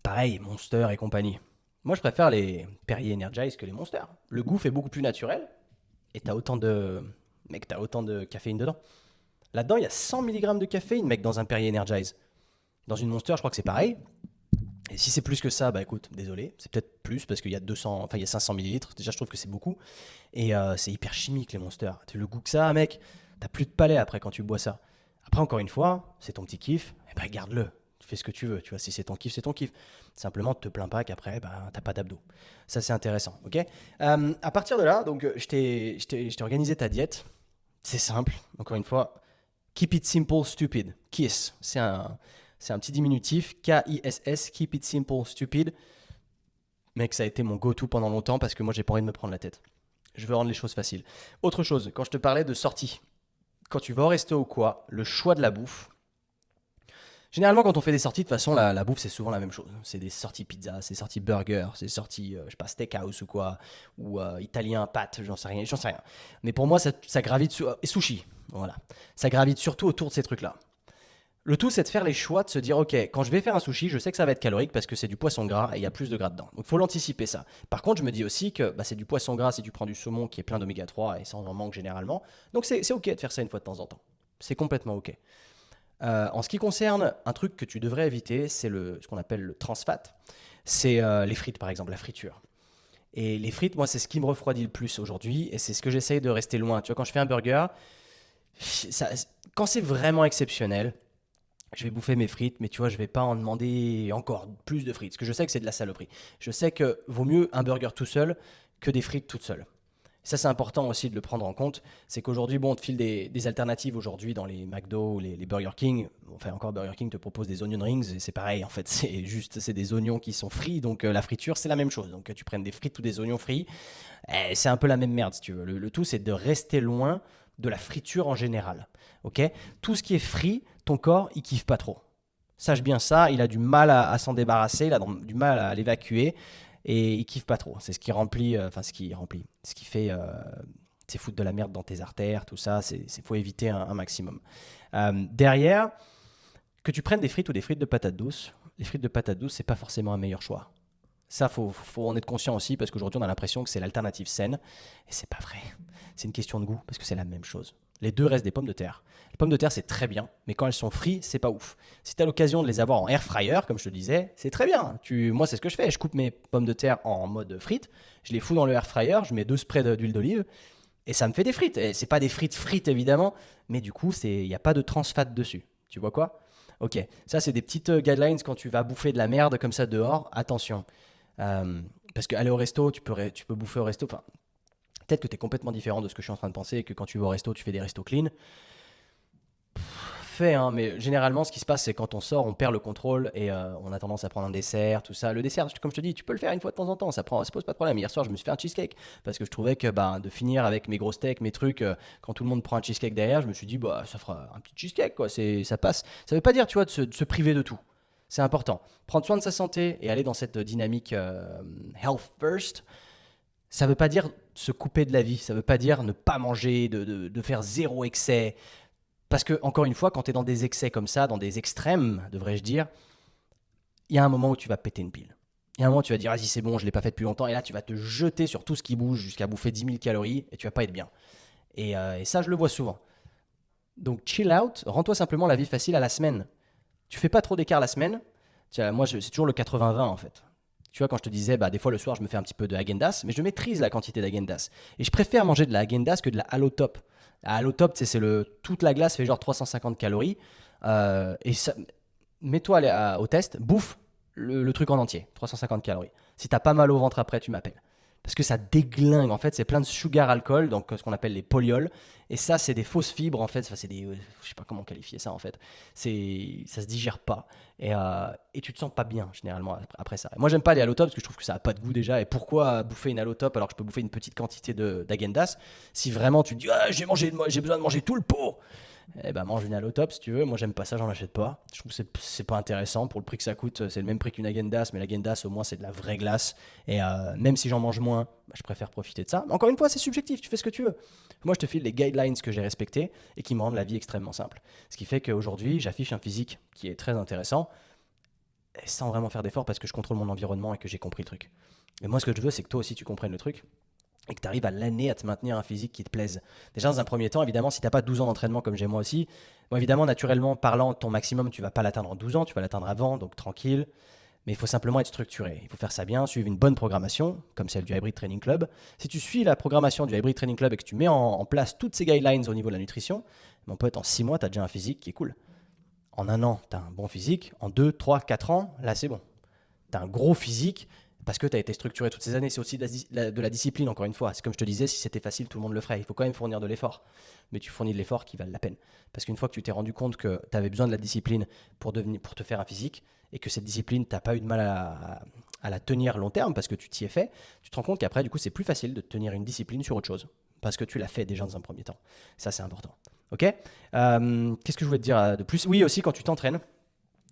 Pareil, Monster et compagnie. Moi, je préfère les Perrier Energize que les Monster. Le goût fait beaucoup plus naturel et t'as autant de mec, t'as autant de caféine dedans. Là-dedans, il y a 100 mg de caféine, mec, dans un Perrier Energize. Dans une Monster, je crois que c'est pareil. Et si c'est plus que ça, bah écoute, désolé, c'est peut-être plus parce qu'il y a 200, enfin il y a 500 millilitres. Déjà, je trouve que c'est beaucoup. Et c'est hyper chimique les Monsters. Tu le goût que ça, mec, t'as plus de palais après quand tu bois ça. Après, encore une fois, c'est ton petit kiff, et bah garde-le. Tu fais ce que tu veux, tu vois. Si c'est ton kiff, c'est ton kiff. Simplement, te plains pas qu'après, bah t'as pas d'abdos. Ça, c'est intéressant, ok. À partir de là, donc je t'ai organisé ta diète. C'est simple, encore une fois. Keep it simple, stupid. KISS. C'est un petit diminutif. K-I-S-S. Keep it simple, stupid. Mec, ça a été mon go-to pendant longtemps parce que moi, j'ai pas envie de me prendre la tête. Je veux rendre les choses faciles. Autre chose, quand je te parlais de sortie, quand tu vas au resto ou quoi, le choix de la bouffe. Généralement, quand on fait des sorties, de toute façon, la bouffe, c'est souvent la même chose. C'est des sorties pizza, c'est des sorties burger, c'est des sorties, je sais pas, steakhouse ou quoi, ou italien, pâtes, j'en sais rien. Mais pour moi, ça gravite sur... Et sushi, voilà. Ça gravite surtout autour de ces trucs-là. Le tout, c'est de faire les choix, de se dire, ok, quand je vais faire un sushi, je sais que ça va être calorique parce que c'est du poisson gras et il y a plus de gras dedans. Donc, il faut l'anticiper ça. Par contre, je me dis aussi que bah, c'est du poisson gras si tu prends du saumon qui est plein d'oméga 3 et ça, on en manque généralement. Donc, c'est ok de faire ça une fois de temps en temps. C'est complètement ok. En ce qui concerne un truc que tu devrais éviter, c'est ce qu'on appelle le trans fat. C'est les frites, par exemple, la friture. Et les frites, moi, c'est ce qui me refroidit le plus aujourd'hui et c'est ce que j'essaye de rester loin. Tu vois, quand je fais un burger, ça, quand c'est vraiment exceptionnel, je vais bouffer mes frites, mais tu vois, je vais pas en demander encore plus de frites, parce que je sais que c'est de la saloperie. Je sais que vaut mieux un burger tout seul que des frites toutes seules. Ça, c'est important aussi de le prendre en compte. C'est qu'aujourd'hui, bon, on te file des alternatives aujourd'hui dans les McDo ou les Burger King. Enfin, encore Burger King te propose des onion rings et c'est pareil. En fait, c'est des oignons qui sont frits. Donc, la friture, c'est la même chose. Donc, que tu prennes des frites ou des oignons frits, c'est un peu la même merde, si tu veux. Le tout, c'est de rester loin de la friture en général. Ok. Tout ce qui est frit, ton corps, il kiffe pas trop. Sache bien ça, il a du mal à s'en débarrasser, il a du mal à l'évacuer et il kiffe pas trop. C'est ce qui remplit, ce qui fait, c'est foutre de la merde dans tes artères, tout ça. Faut éviter un maximum. Derrière, que tu prennes des frites ou des frites de patates douces, les frites de patates douces, c'est pas forcément un meilleur choix. Ça, faut en être conscient aussi parce qu'aujourd'hui, on a l'impression que c'est l'alternative saine et c'est pas vrai. C'est une question de goût parce que c'est la même chose. Les deux restent des pommes de terre. Les pommes de terre, c'est très bien, mais quand elles sont frites, c'est pas ouf. Si tu as l'occasion de les avoir en air fryer, comme je te disais, c'est très bien. Moi, c'est ce que je fais. Je coupe mes pommes de terre en mode frites, je les fous dans le air fryer, je mets 2 sprays d'huile d'olive et ça me fait des frites. Et c'est pas des frites évidemment, mais du coup, il n'y a pas de trans fat dessus. Tu vois quoi? Ok, ça, c'est des petites guidelines quand tu vas bouffer de la merde comme ça dehors. Attention. Parce qu'aller au resto, tu peux bouffer au resto. Enfin, peut-être que tu es complètement différent de ce que je suis en train de penser et que quand tu vas au resto, tu fais des restos clean. Fait, hein, mais généralement, ce qui se passe, c'est quand on sort, on perd le contrôle et on a tendance à prendre un dessert, tout ça. Le dessert, comme je te dis, tu peux le faire une fois de temps en temps, ça pose pas de problème. Hier soir, je me suis fait un cheesecake parce que je trouvais que de finir avec mes gros steaks, mes trucs, quand tout le monde prend un cheesecake derrière, je me suis dit, bah, ça fera un petit cheesecake, quoi. Ça passe. Ça veut pas dire, tu vois, de se priver de tout. C'est important. Prendre soin de sa santé et aller dans cette dynamique health first, ça veut pas dire se couper de la vie, ça veut pas dire ne pas manger, de faire zéro excès. Parce que, encore une fois, quand tu es dans des excès comme ça, dans des extrêmes, devrais-je dire, il y a un moment où tu vas péter une pile. Il y a un moment où tu vas dire, vas-y, c'est bon, je ne l'ai pas fait depuis longtemps. Et là, tu vas te jeter sur tout ce qui bouge jusqu'à bouffer 10 000 calories et tu vas pas être bien. Et ça, je le vois souvent. Donc, chill out, rends-toi simplement la vie facile à la semaine. Tu fais pas trop d'écart la semaine. Tiens, moi, c'est toujours le 80-20 en fait. Tu vois, quand je te disais, des fois le soir, je me fais un petit peu de Häagen-Dazs, mais je maîtrise la quantité d'Häagen-Dazs. Et je préfère manger de la Häagen-Dazs que de la Halo Top. La Halo Top, toute la glace fait genre 350 calories. Et ça, mets-toi au test, bouffe le truc en entier, 350 calories. Si t'as pas mal au ventre après, tu m'appelles. Parce que ça déglingue, en fait, c'est plein de sugar alcool, donc ce qu'on appelle les polyols. Et ça, c'est des fausses fibres, en fait. Enfin, je sais pas comment qualifier ça, en fait. Ça se digère pas. Et tu te sens pas bien, généralement, après ça. Moi, j'aime pas les halotop parce que je trouve que ça a pas de goût déjà. Et pourquoi bouffer une halotop alors que je peux bouffer une petite quantité d'Häagen-Dazs si vraiment tu te dis, ah, j'ai besoin de manger tout le pot. Eh ben, mange une Allotop si tu veux. Moi, j'aime pas ça, j'en achète pas. Je trouve que c'est pas intéressant. Pour le prix que ça coûte, c'est le même prix qu'une Häagen-Dazs, mais la Häagen-Dazs, au moins, c'est de la vraie glace. Et même si j'en mange moins, je préfère profiter de ça. Mais encore une fois, c'est subjectif, tu fais ce que tu veux. Moi, je te file les guidelines que j'ai respectés et qui me rendent la vie extrêmement simple. Ce qui fait qu'aujourd'hui, j'affiche un physique qui est très intéressant et sans vraiment faire d'effort parce que je contrôle mon environnement et que j'ai compris le truc. Et moi, ce que je veux, c'est que toi aussi, tu comprennes le truc. et que tu arrives à l'année à te maintenir un physique qui te plaise. Déjà, dans un premier temps, évidemment, si tu n'as pas 12 ans d'entraînement comme j'ai moi aussi, bon, évidemment, naturellement parlant, ton maximum, tu ne vas pas l'atteindre en 12 ans, tu vas l'atteindre avant, donc tranquille. Mais il faut simplement être structuré. Il faut faire ça bien, suivre une bonne programmation, comme celle du Hybrid Training Club. Si tu suis la programmation du Hybrid Training Club et que tu mets en place toutes ces guidelines au niveau de la nutrition, mon pote, en 6 mois, tu as déjà un physique qui est cool. En un an, tu as un bon physique. En 2, 3, 4 ans, là, c'est bon. Tu as un gros physique parce que tu as été structuré toutes ces années. C'est aussi de la discipline, encore une fois. C'est comme je te disais, si c'était facile, tout le monde le ferait. Il faut quand même fournir de l'effort. Mais tu fournis de l'effort qui valent la peine. Parce qu'une fois que tu t'es rendu compte que tu avais besoin de la discipline pour te faire un physique, et que cette discipline, tu n'as pas eu de mal à la tenir long terme parce que tu t'y es fait, tu te rends compte qu'après, du coup, c'est plus facile de tenir une discipline sur autre chose parce que tu l'as fait déjà dans un premier temps. Ça, c'est important. Ok. Qu'est-ce que je voulais te dire de plus? Oui, aussi, quand tu t'entraînes,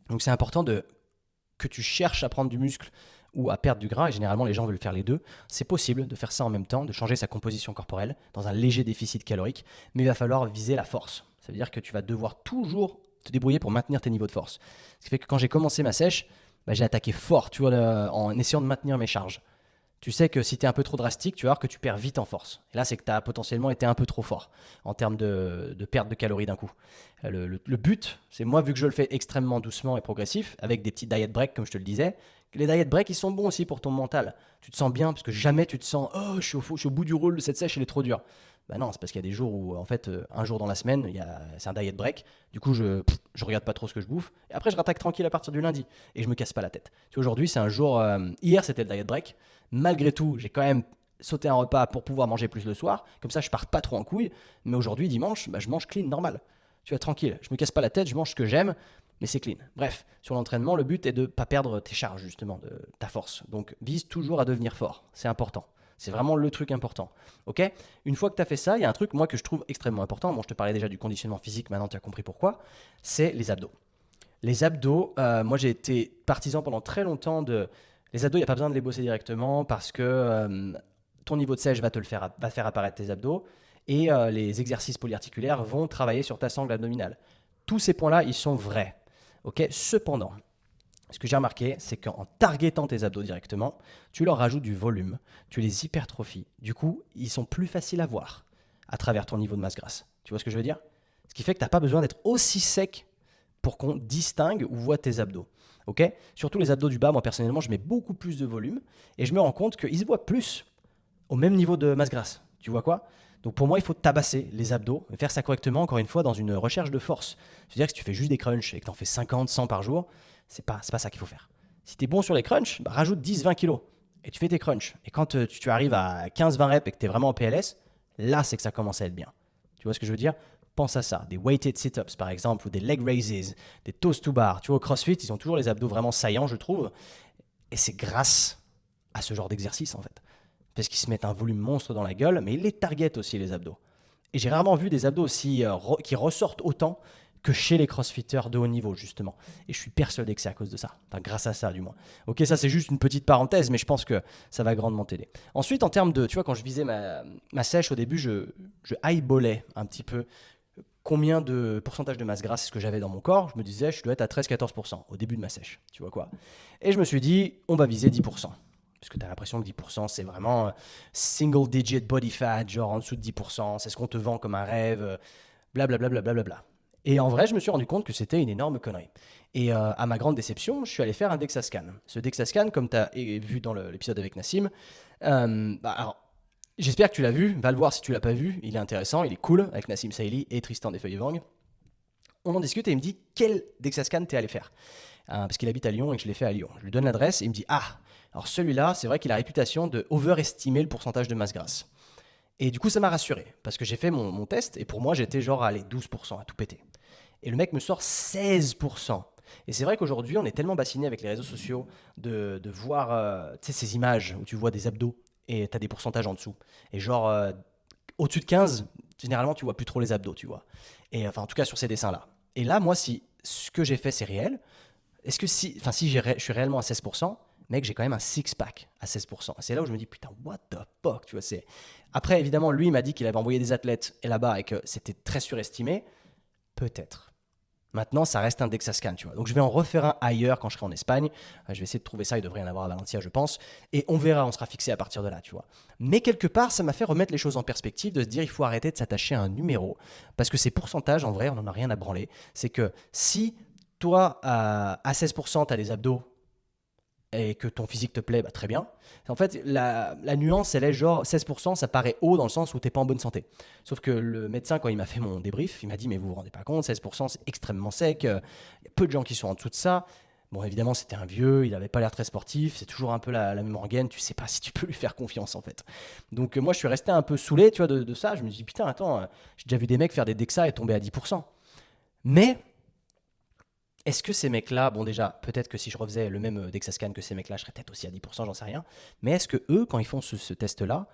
donc c'est important que tu cherches à prendre du muscle ou à perdre du gras, et généralement les gens veulent faire les deux. C'est possible de faire ça en même temps, de changer sa composition corporelle dans un léger déficit calorique, mais il va falloir viser la force. Ça veut dire que tu vas devoir toujours te débrouiller pour maintenir tes niveaux de force. Ce qui fait que quand j'ai commencé ma sèche, j'ai attaqué fort, tu vois, en essayant de maintenir mes charges. Tu sais que si tu es un peu trop drastique, tu vas voir que tu perds vite en force. Et là, c'est que tu as potentiellement été un peu trop fort en termes de perte de calories d'un coup. Le but, c'est moi, vu que je le fais extrêmement doucement et progressif, avec des petits diet breaks, comme je te le disais, les diet breaks, ils sont bons aussi pour ton mental. Tu te sens bien, parce que jamais tu te sens « Oh, je suis au bout du rôle, cette sèche, elle est trop dure ». Ben non, c'est parce qu'il y a des jours où, en fait, un jour dans la semaine, c'est un diet break. Du coup, je regarde pas trop ce que je bouffe. Et après, je rattaque tranquille à partir du lundi. Et je me casse pas la tête. Tu vois, aujourd'hui, c'est un jour... hier, c'était le diet break. Malgré tout, j'ai quand même sauté un repas pour pouvoir manger plus le soir. Comme ça, je pars pas trop en couille. Mais aujourd'hui, dimanche, je mange clean, normal. Tu vois, tranquille. Je me casse pas la tête, je mange ce que j'aime, mais c'est clean. Bref, sur l'entraînement, le but est de ne pas perdre tes charges, justement, de ta force. Donc, vise toujours à devenir fort. C'est important. C'est vraiment le truc important. Ok. Une fois que tu as fait ça, il y a un truc, moi, que je trouve extrêmement important. Bon, je te parlais déjà du conditionnement physique, maintenant tu as compris pourquoi. C'est les abdos. Les abdos, moi, j'ai été partisan pendant très longtemps de... Les abdos, il n'y a pas besoin de les bosser directement parce que ton niveau de sèche va faire apparaître tes abdos et les exercices polyarticulaires vont travailler sur ta sangle abdominale. Tous ces points-là, ils sont vrais. Ok. Cependant, ce que j'ai remarqué, c'est qu'en targetant tes abdos directement, tu leur rajoutes du volume, tu les hypertrophies. Du coup, ils sont plus faciles à voir à travers ton niveau de masse grasse. Tu vois ce que je veux dire? Ce qui fait que tu n'as pas besoin d'être aussi sec pour qu'on distingue ou voit tes abdos. Ok. Surtout les abdos du bas, moi personnellement, je mets beaucoup plus de volume et je me rends compte qu'ils se voient plus au même niveau de masse grasse. Tu vois quoi? Donc pour moi, il faut tabasser les abdos, et faire ça correctement, encore une fois, dans une recherche de force. C'est-à-dire que si tu fais juste des crunchs et que tu en fais 50, 100 par jour, c'est pas ça qu'il faut faire. Si tu es bon sur les crunchs, rajoute 10, 20 kilos et tu fais tes crunchs. Et quand tu arrives à 15, 20 reps et que tu es vraiment en PLS, là, c'est que ça commence à être bien. Tu vois ce que je veux dire? Pense à ça. Des weighted sit-ups, par exemple, ou des leg raises, des toast to bar. Tu vois, au CrossFit, ils ont toujours les abdos vraiment saillants, je trouve. Et c'est grâce à ce genre d'exercice, en fait. Parce qu'ils se mettent un volume monstre dans la gueule, mais ils les targetent aussi, les abdos. Et j'ai rarement vu des abdos aussi qui ressortent autant que chez les crossfitters de haut niveau, justement. Et je suis persuadé que c'est à cause de ça. Enfin, grâce à ça, du moins. Ok, ça, c'est juste une petite parenthèse, mais je pense que ça va grandement t'aider. Ensuite, en termes de... Tu vois, quand je visais ma sèche, au début, je eyeballais un petit peu combien de pourcentage de masse grasse est-ce que j'avais dans mon corps. Je me disais, je dois être à 13-14% au début de ma sèche. Tu vois quoi? Et je me suis dit, on va viser 10%. Parce que tu as l'impression que 10%, c'est vraiment single digit body fat, genre en dessous de 10%, c'est ce qu'on te vend comme un rêve, blablabla. Bla. Et en vrai, je me suis rendu compte que c'était une énorme connerie. Et à ma grande déception, je suis allé faire un DEXA-scan. Ce DEXA-scan, comme tu as vu dans l'épisode avec Nassim, alors, j'espère que tu l'as vu, va le voir si tu l'as pas vu, il est intéressant, il est cool, avec Nassim Saïli et Tristan Desfeuilles-Vang. On en discute et il me dit quel DEXA-scan t'es allé faire, parce qu'il habite à Lyon et que je l'ai fait à Lyon. Je lui donne l'adresse et il me dit « Ah, alors celui-là, c'est vrai qu'il a la réputation de overestimer le pourcentage de masse grasse. » Et du coup, ça m'a rassuré, parce que j'ai fait mon test, et pour moi, j'étais genre à 12% à tout péter. Et le mec me sort 16%. Et c'est vrai qu'aujourd'hui, on est tellement bassiné avec les réseaux sociaux de voir ces images où tu vois des abdos et tu as des pourcentages en dessous. Et genre, au-dessus de 15, généralement, tu vois plus trop les abdos, tu vois. Et enfin, en tout cas, sur ces dessins-là. Et là, moi, si ce que j'ai fait, c'est réel, est-ce que si je suis réellement à 16%, mec, j'ai quand même un six-pack à 16%. C'est là où je me dis, putain, what the fuck, tu vois, c'est... Après, évidemment, lui, il m'a dit qu'il avait envoyé des athlètes là-bas et que c'était très surestimé. Peut-être. Maintenant, ça reste un DEXA-scan, tu vois. Donc, je vais en refaire un ailleurs quand je serai en Espagne. Je vais essayer de trouver ça. Il devrait y en avoir à Valencia, je pense. Et on verra, on sera fixé à partir de là, tu vois. Mais quelque part, ça m'a fait remettre les choses en perspective, de se dire, il faut arrêter de s'attacher à un numéro. Parce que ces pourcentages, en vrai, on n'en a rien à branler. C'est que si toi, à 16%, tu as des abdos et que ton physique te plaît, bah, très bien. En fait, la nuance, elle est genre 16%, ça paraît haut dans le sens où tu n'es pas en bonne santé. Sauf que le médecin, quand il m'a fait mon débrief, il m'a dit, mais vous vous rendez pas compte, 16%, c'est extrêmement sec. Il y a peu de gens qui sont en dessous de ça. Bon, évidemment, c'était un vieux, il n'avait pas l'air très sportif, c'est toujours un peu la même rengaine, tu sais pas si tu peux lui faire confiance en fait. Donc moi, je suis resté un peu saoulé, tu vois, de ça. Je me dis, putain, attends, j'ai déjà vu des mecs faire des DEXA et tomber à 10%. Mais est-ce que ces mecs-là, bon déjà, peut-être que si je refaisais le même DEXA-scan que ces mecs-là, je serais peut-être aussi à 10%, j'en sais rien. Mais est-ce que eux, quand ils font ce test-là,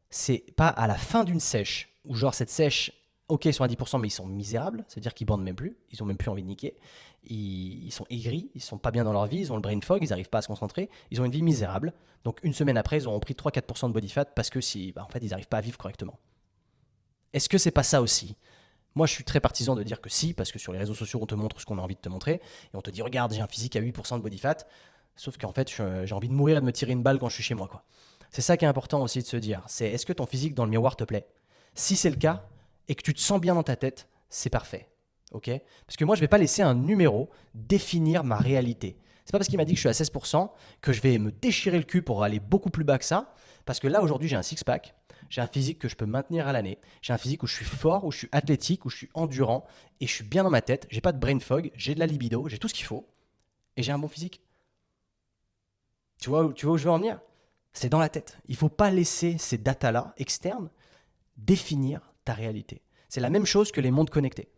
c'est pas à la fin d'une sèche, où genre cette sèche, ok, ils sont à 10%, mais ils sont misérables, c'est-à-dire qu'ils bandent même plus, ils ont même plus envie de niquer, ils sont aigris, ils sont pas bien dans leur vie, ils ont le brain fog, ils n'arrivent pas à se concentrer, ils ont une vie misérable. Donc une semaine après, ils auront pris 3-4% de body fat parce que si, bah, en fait, ils n'arrivent pas à vivre correctement. Est-ce que c'est pas ça aussi? Moi, je suis très partisan de dire que si, parce que sur les réseaux sociaux, on te montre ce qu'on a envie de te montrer, et on te dit, regarde, j'ai un physique à 8% de body fat, sauf qu'en fait, j'ai envie de mourir et de me tirer une balle quand je suis chez moi, quoi. C'est ça qui est important aussi de se dire, c'est est-ce que ton physique dans le miroir te plaît? Si c'est le cas, et que tu te sens bien dans ta tête, c'est parfait. Ok? Parce que moi, je ne vais pas laisser un numéro définir ma réalité. C'est pas parce qu'il m'a dit que je suis à 16% que je vais me déchirer le cul pour aller beaucoup plus bas que ça. Parce que là, aujourd'hui, j'ai un six-pack, j'ai un physique que je peux maintenir à l'année, j'ai un physique où je suis fort, où je suis athlétique, où je suis endurant, et je suis bien dans ma tête, j'ai pas de brain fog, j'ai de la libido, j'ai tout ce qu'il faut, et j'ai un bon physique. Tu vois où je veux en venir? C'est dans la tête. Il ne faut pas laisser ces datas-là, externes, définir ta réalité. C'est la même chose que les montres connectées.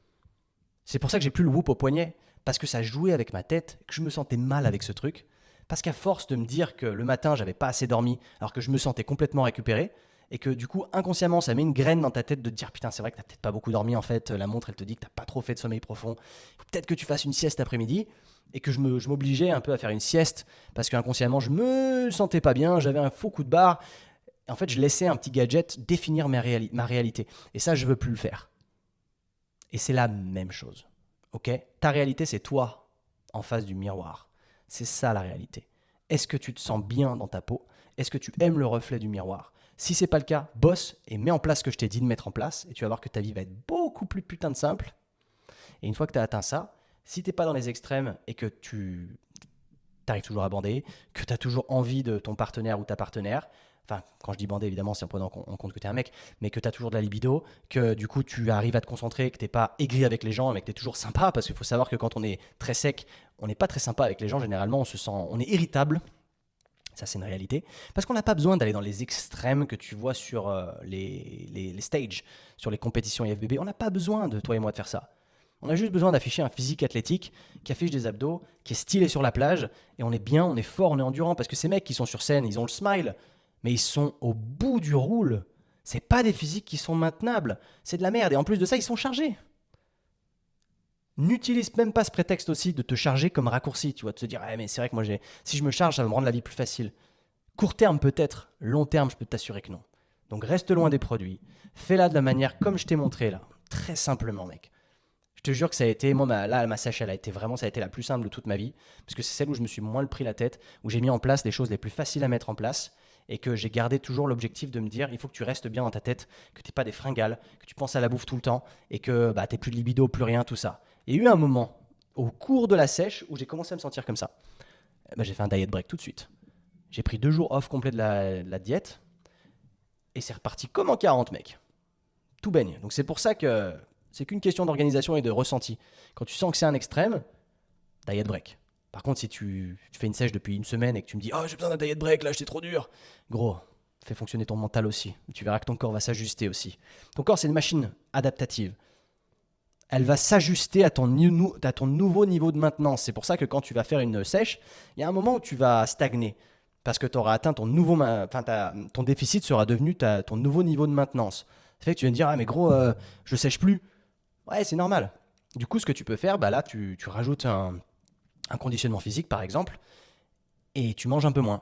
C'est pour ça que j'ai plus le whoop au poignet, parce que ça jouait avec ma tête, que je me sentais mal avec ce truc. Parce qu'à force de me dire que le matin, j'avais pas assez dormi, alors que je me sentais complètement récupéré, et que du coup, inconsciemment, ça met une graine dans ta tête de te dire putain, c'est vrai que t'as peut-être pas beaucoup dormi en fait, la montre elle te dit que t'as pas trop fait de sommeil profond, il faut peut-être que tu fasses une sieste après-midi, et que je m'obligeais un peu à faire une sieste, parce qu'inconsciemment, je me sentais pas bien, j'avais un faux coup de barre. En fait, je laissais un petit gadget définir ma réalité. Et ça, je veux plus le faire. Et c'est la même chose. Ok? Ta réalité, c'est toi en face du miroir. C'est ça la réalité. Est-ce que tu te sens bien dans ta peau? Est-ce que tu aimes le reflet du miroir? Si c'est pas le cas, bosse et mets en place ce que je t'ai dit de mettre en place et tu vas voir que ta vie va être beaucoup plus putain de simple. Et une fois que tu as atteint ça, si t'es pas dans les extrêmes et que tu arrives toujours à bander, que tu as toujours envie de ton partenaire ou ta partenaire, enfin, quand je dis bander, évidemment, c'est en prenant en compte que tu es un mec, mais que tu as toujours de la libido, que du coup, tu arrives à te concentrer, que tu n'es pas aigri avec les gens, mais que tu es toujours sympa, parce qu'il faut savoir que quand on est très sec, on n'est pas très sympa avec les gens, généralement, on est irritable. Ça, c'est une réalité. Parce qu'on n'a pas besoin d'aller dans les extrêmes que tu vois sur les stages, sur les compétitions IFBB. On n'a pas besoin de toi et moi de faire ça. On a juste besoin d'afficher un physique athlétique qui affiche des abdos, qui est stylé sur la plage, et on est bien, on est fort, on est endurant, parce que ces mecs qui sont sur scène, ils ont le smile, mais ils sont au bout du roule. C'est pas des physiques qui sont maintenables, c'est de la merde, et en plus de ça, ils sont chargés. N'utilise même pas ce prétexte aussi de te charger comme raccourci, tu vois, de te dire, mais c'est vrai que moi, si je me charge, ça va me rendre la vie plus facile. Court terme peut-être, long terme, je peux t'assurer que non. Donc reste loin des produits, fais-la de la manière comme je t'ai montré là, très simplement, mec. Je te jure que ça a été, moi, ma sèche, elle a été vraiment, ça a été la plus simple de toute ma vie, parce que c'est celle où je me suis moins pris la tête, où j'ai mis en place les choses les plus faciles à mettre en place, et que j'ai gardé toujours l'objectif de me dire, il faut que tu restes bien dans ta tête, que tu n'es pas des fringales, que tu penses à la bouffe tout le temps, et que tu n'es plus de libido, plus rien, tout ça. Il y a eu un moment, au cours de la sèche, où j'ai commencé à me sentir comme ça. J'ai fait un diet break tout de suite. J'ai pris 2 jours off complet de la diète, et c'est reparti comme en 40, mec. Tout baigne. Donc c'est pour ça que c'est qu'une question d'organisation et de ressenti. Quand tu sens que c'est un extrême, diet break. Par contre, si tu fais une sèche depuis une semaine et que tu me dis « Oh, j'ai besoin d'un diet break, là, c'est trop dur », gros, fais fonctionner ton mental aussi. Tu verras que ton corps va s'ajuster aussi. Ton corps, c'est une machine adaptative. Elle va s'ajuster à ton nouveau niveau de maintenance. C'est pour ça que quand tu vas faire une sèche, il y a un moment où tu vas stagner. Parce que tu auras atteint ton déficit sera devenu ton nouveau niveau de maintenance. Ça fait que tu vas me dire « Ah, mais gros, je sèche plus ». Ouais, c'est normal. Du coup, ce que tu peux faire, là, tu rajoutes un conditionnement physique, par exemple, et tu manges un peu moins.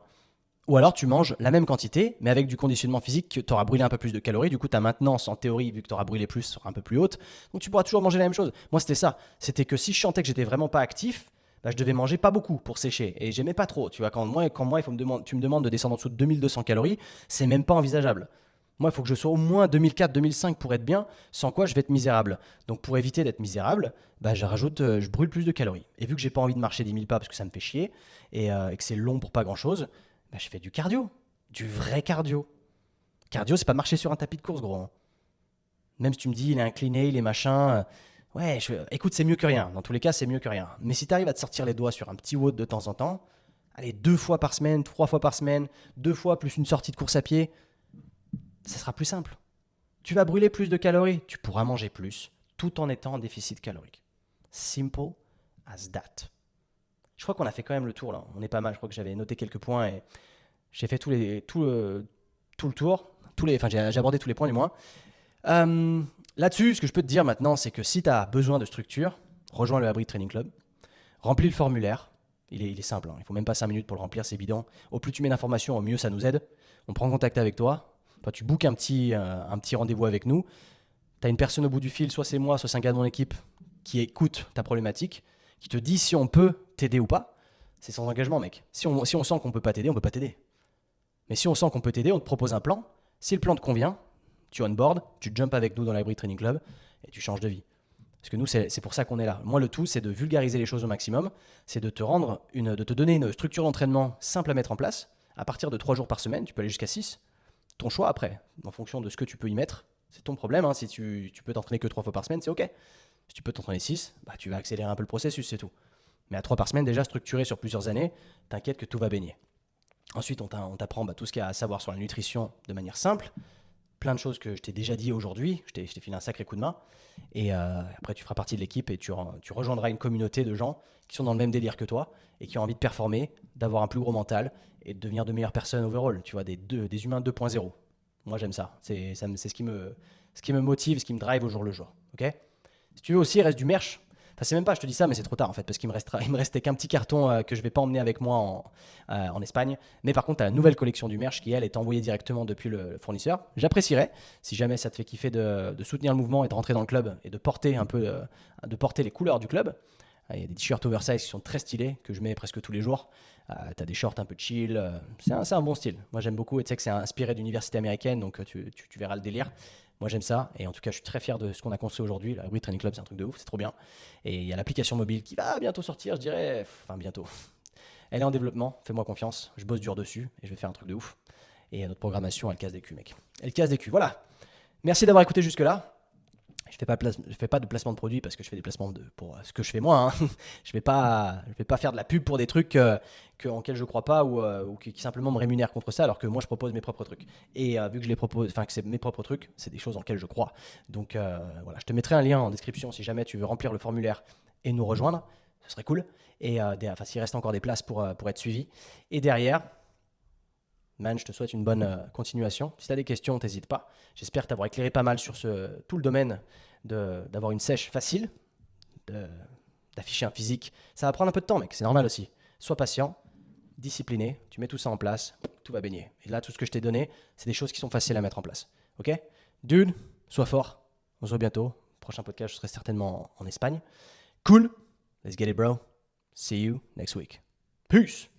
Ou alors tu manges la même quantité, mais avec du conditionnement physique, tu auras brûlé un peu plus de calories. Du coup, ta maintenance, en théorie, vu que tu auras brûlé plus, sera un peu plus haute. Donc tu pourras toujours manger la même chose. Moi, c'était ça. C'était que si je sentais que j'étais vraiment pas actif, bah, je devais manger pas beaucoup pour sécher. Et j'aimais pas trop. Tu vois, quand moi tu me demandes de descendre en dessous de 2200 calories, c'est même pas envisageable. Moi, il faut que je sois au moins 2004-2005 pour être bien, sans quoi je vais être misérable. Donc pour éviter d'être misérable, bah, je brûle plus de calories. Et vu que j'ai pas envie de marcher 10 000 pas parce que ça me fait chier, et que c'est long pour pas grand-chose, bah, je fais du cardio. Du vrai cardio. Cardio, c'est pas marcher sur un tapis de course, gros, hein. Même si tu me dis, il est incliné, il est machin. Ouais, écoute, c'est mieux que rien. Dans tous les cas, c'est mieux que rien. Mais si tu arrives à te sortir les doigts sur un petit WOD de temps en temps, allez, 2 fois par semaine, 3 fois par semaine, 2 fois plus une sortie de course à pied, ça sera plus simple. Tu vas brûler plus de calories, tu pourras manger plus, tout en étant en déficit calorique. Simple as that. Je crois qu'on a fait quand même le tour là. On est pas mal. Je crois que j'avais noté quelques points et j'ai fait tout le tour. Enfin, j'ai abordé tous les points du moins. Là-dessus, ce que je peux te dire maintenant, c'est que si tu as besoin de structure, rejoins le Abri Training Club, remplis le formulaire. Il est simple, hein. Il ne faut même pas 5 minutes pour le remplir, c'est bidon. Au plus tu mets d'informations, au mieux ça nous aide. On prend contact avec toi. Toi, tu bookes un petit rendez-vous avec nous. Tu as une personne au bout du fil, soit c'est moi, soit c'est un gars de mon équipe qui écoute ta problématique, qui te dit si on peut t'aider ou pas. C'est sans engagement, mec. Si on sent qu'on peut pas t'aider, on peut pas t'aider. Mais si on sent qu'on peut t'aider, on te propose un plan. Si le plan te convient, tu onboard, tu jumps avec nous dans l'Hybrid Training Club et tu changes de vie. Parce que nous, c'est pour ça qu'on est là. Moi, le tout, c'est de vulgariser les choses au maximum. C'est de te donner une structure d'entraînement simple à mettre en place. À partir de 3 jours par semaine, tu peux aller jusqu'à 6. Ton choix après, en fonction de ce que tu peux y mettre. C'est ton problème, hein. Si tu peux t'entraîner que 3 fois par semaine, c'est OK. Si tu peux t'entraîner 6, bah, tu vas accélérer un peu le processus, c'est tout. Mais à 3 par semaine, déjà structuré sur plusieurs années, t'inquiète que tout va baigner. Ensuite, on t'apprend tout ce qu'il y a à savoir sur la nutrition de manière simple. Plein de choses que je t'ai déjà dit aujourd'hui. Je t'ai filé un sacré coup de main. Et après, tu feras partie de l'équipe et tu rejoindras une communauté de gens qui sont dans le même délire que toi et qui ont envie de performer, d'avoir un plus gros mental et de devenir de meilleures personnes overall. Tu vois, des humains 2.0. Moi, j'aime ça. C'est ce qui me motive, ce qui me drive au jour le jour. Ok. Si tu veux aussi, il reste du merch. Enfin, c'est même pas, je te dis ça, mais c'est trop tard en fait, parce qu'il me restait qu'un petit carton que je vais pas emmener avec moi en Espagne. Mais par contre, tu as la nouvelle collection du merch qui, elle, est envoyée directement depuis le fournisseur. J'apprécierais, si jamais ça te fait kiffer de soutenir le mouvement et de rentrer dans le club et de porter de porter les couleurs du club. Il y a des t-shirts oversize qui sont très stylés, que je mets presque tous les jours. Tu as des shorts un peu chill. C'est un bon style. Moi, j'aime beaucoup. Et tu sais que c'est inspiré d'université américaine, donc tu verras le délire. Moi, j'aime ça. Et en tout cas, je suis très fier de ce qu'on a construit aujourd'hui. La Wii Training Club, c'est un truc de ouf. C'est trop bien. Et il y a l'application mobile qui va bientôt sortir, je dirais. Enfin, bientôt. Elle est en développement. Fais-moi confiance. Je bosse dur dessus et je vais faire un truc de ouf. Et notre programmation, elle casse des culs, mec. Elle casse des culs. Voilà. Merci d'avoir écouté jusque-là. Je fais pas de placement de produits parce que je fais des placements pour ce que je fais moi, hein. Je vais pas faire de la pub pour des trucs en lesquels je crois pas ou qui simplement me rémunèrent contre ça, alors que moi je propose mes propres trucs. Et vu que je les propose, enfin que c'est mes propres trucs, c'est des choses en lesquelles je crois. Donc voilà, je te mettrai un lien en description si jamais tu veux remplir le formulaire et nous rejoindre, ce serait cool. Et s'il reste encore des places pour être suivi. Et derrière, man, je te souhaite une bonne continuation. Si tu as des questions, n'hésite pas. J'espère t'avoir éclairé pas mal sur tout le domaine d'avoir une sèche facile, d'afficher un physique. Ça va prendre un peu de temps, mec, c'est normal aussi. Sois patient, discipliné, tu mets tout ça en place, tout va baigner. Et là, tout ce que je t'ai donné, c'est des choses qui sont faciles à mettre en place. Ok? Dude, sois fort. On se voit bientôt. Prochain podcast, je serai certainement en Espagne. Cool. Let's get it, bro. See you next week. Peace.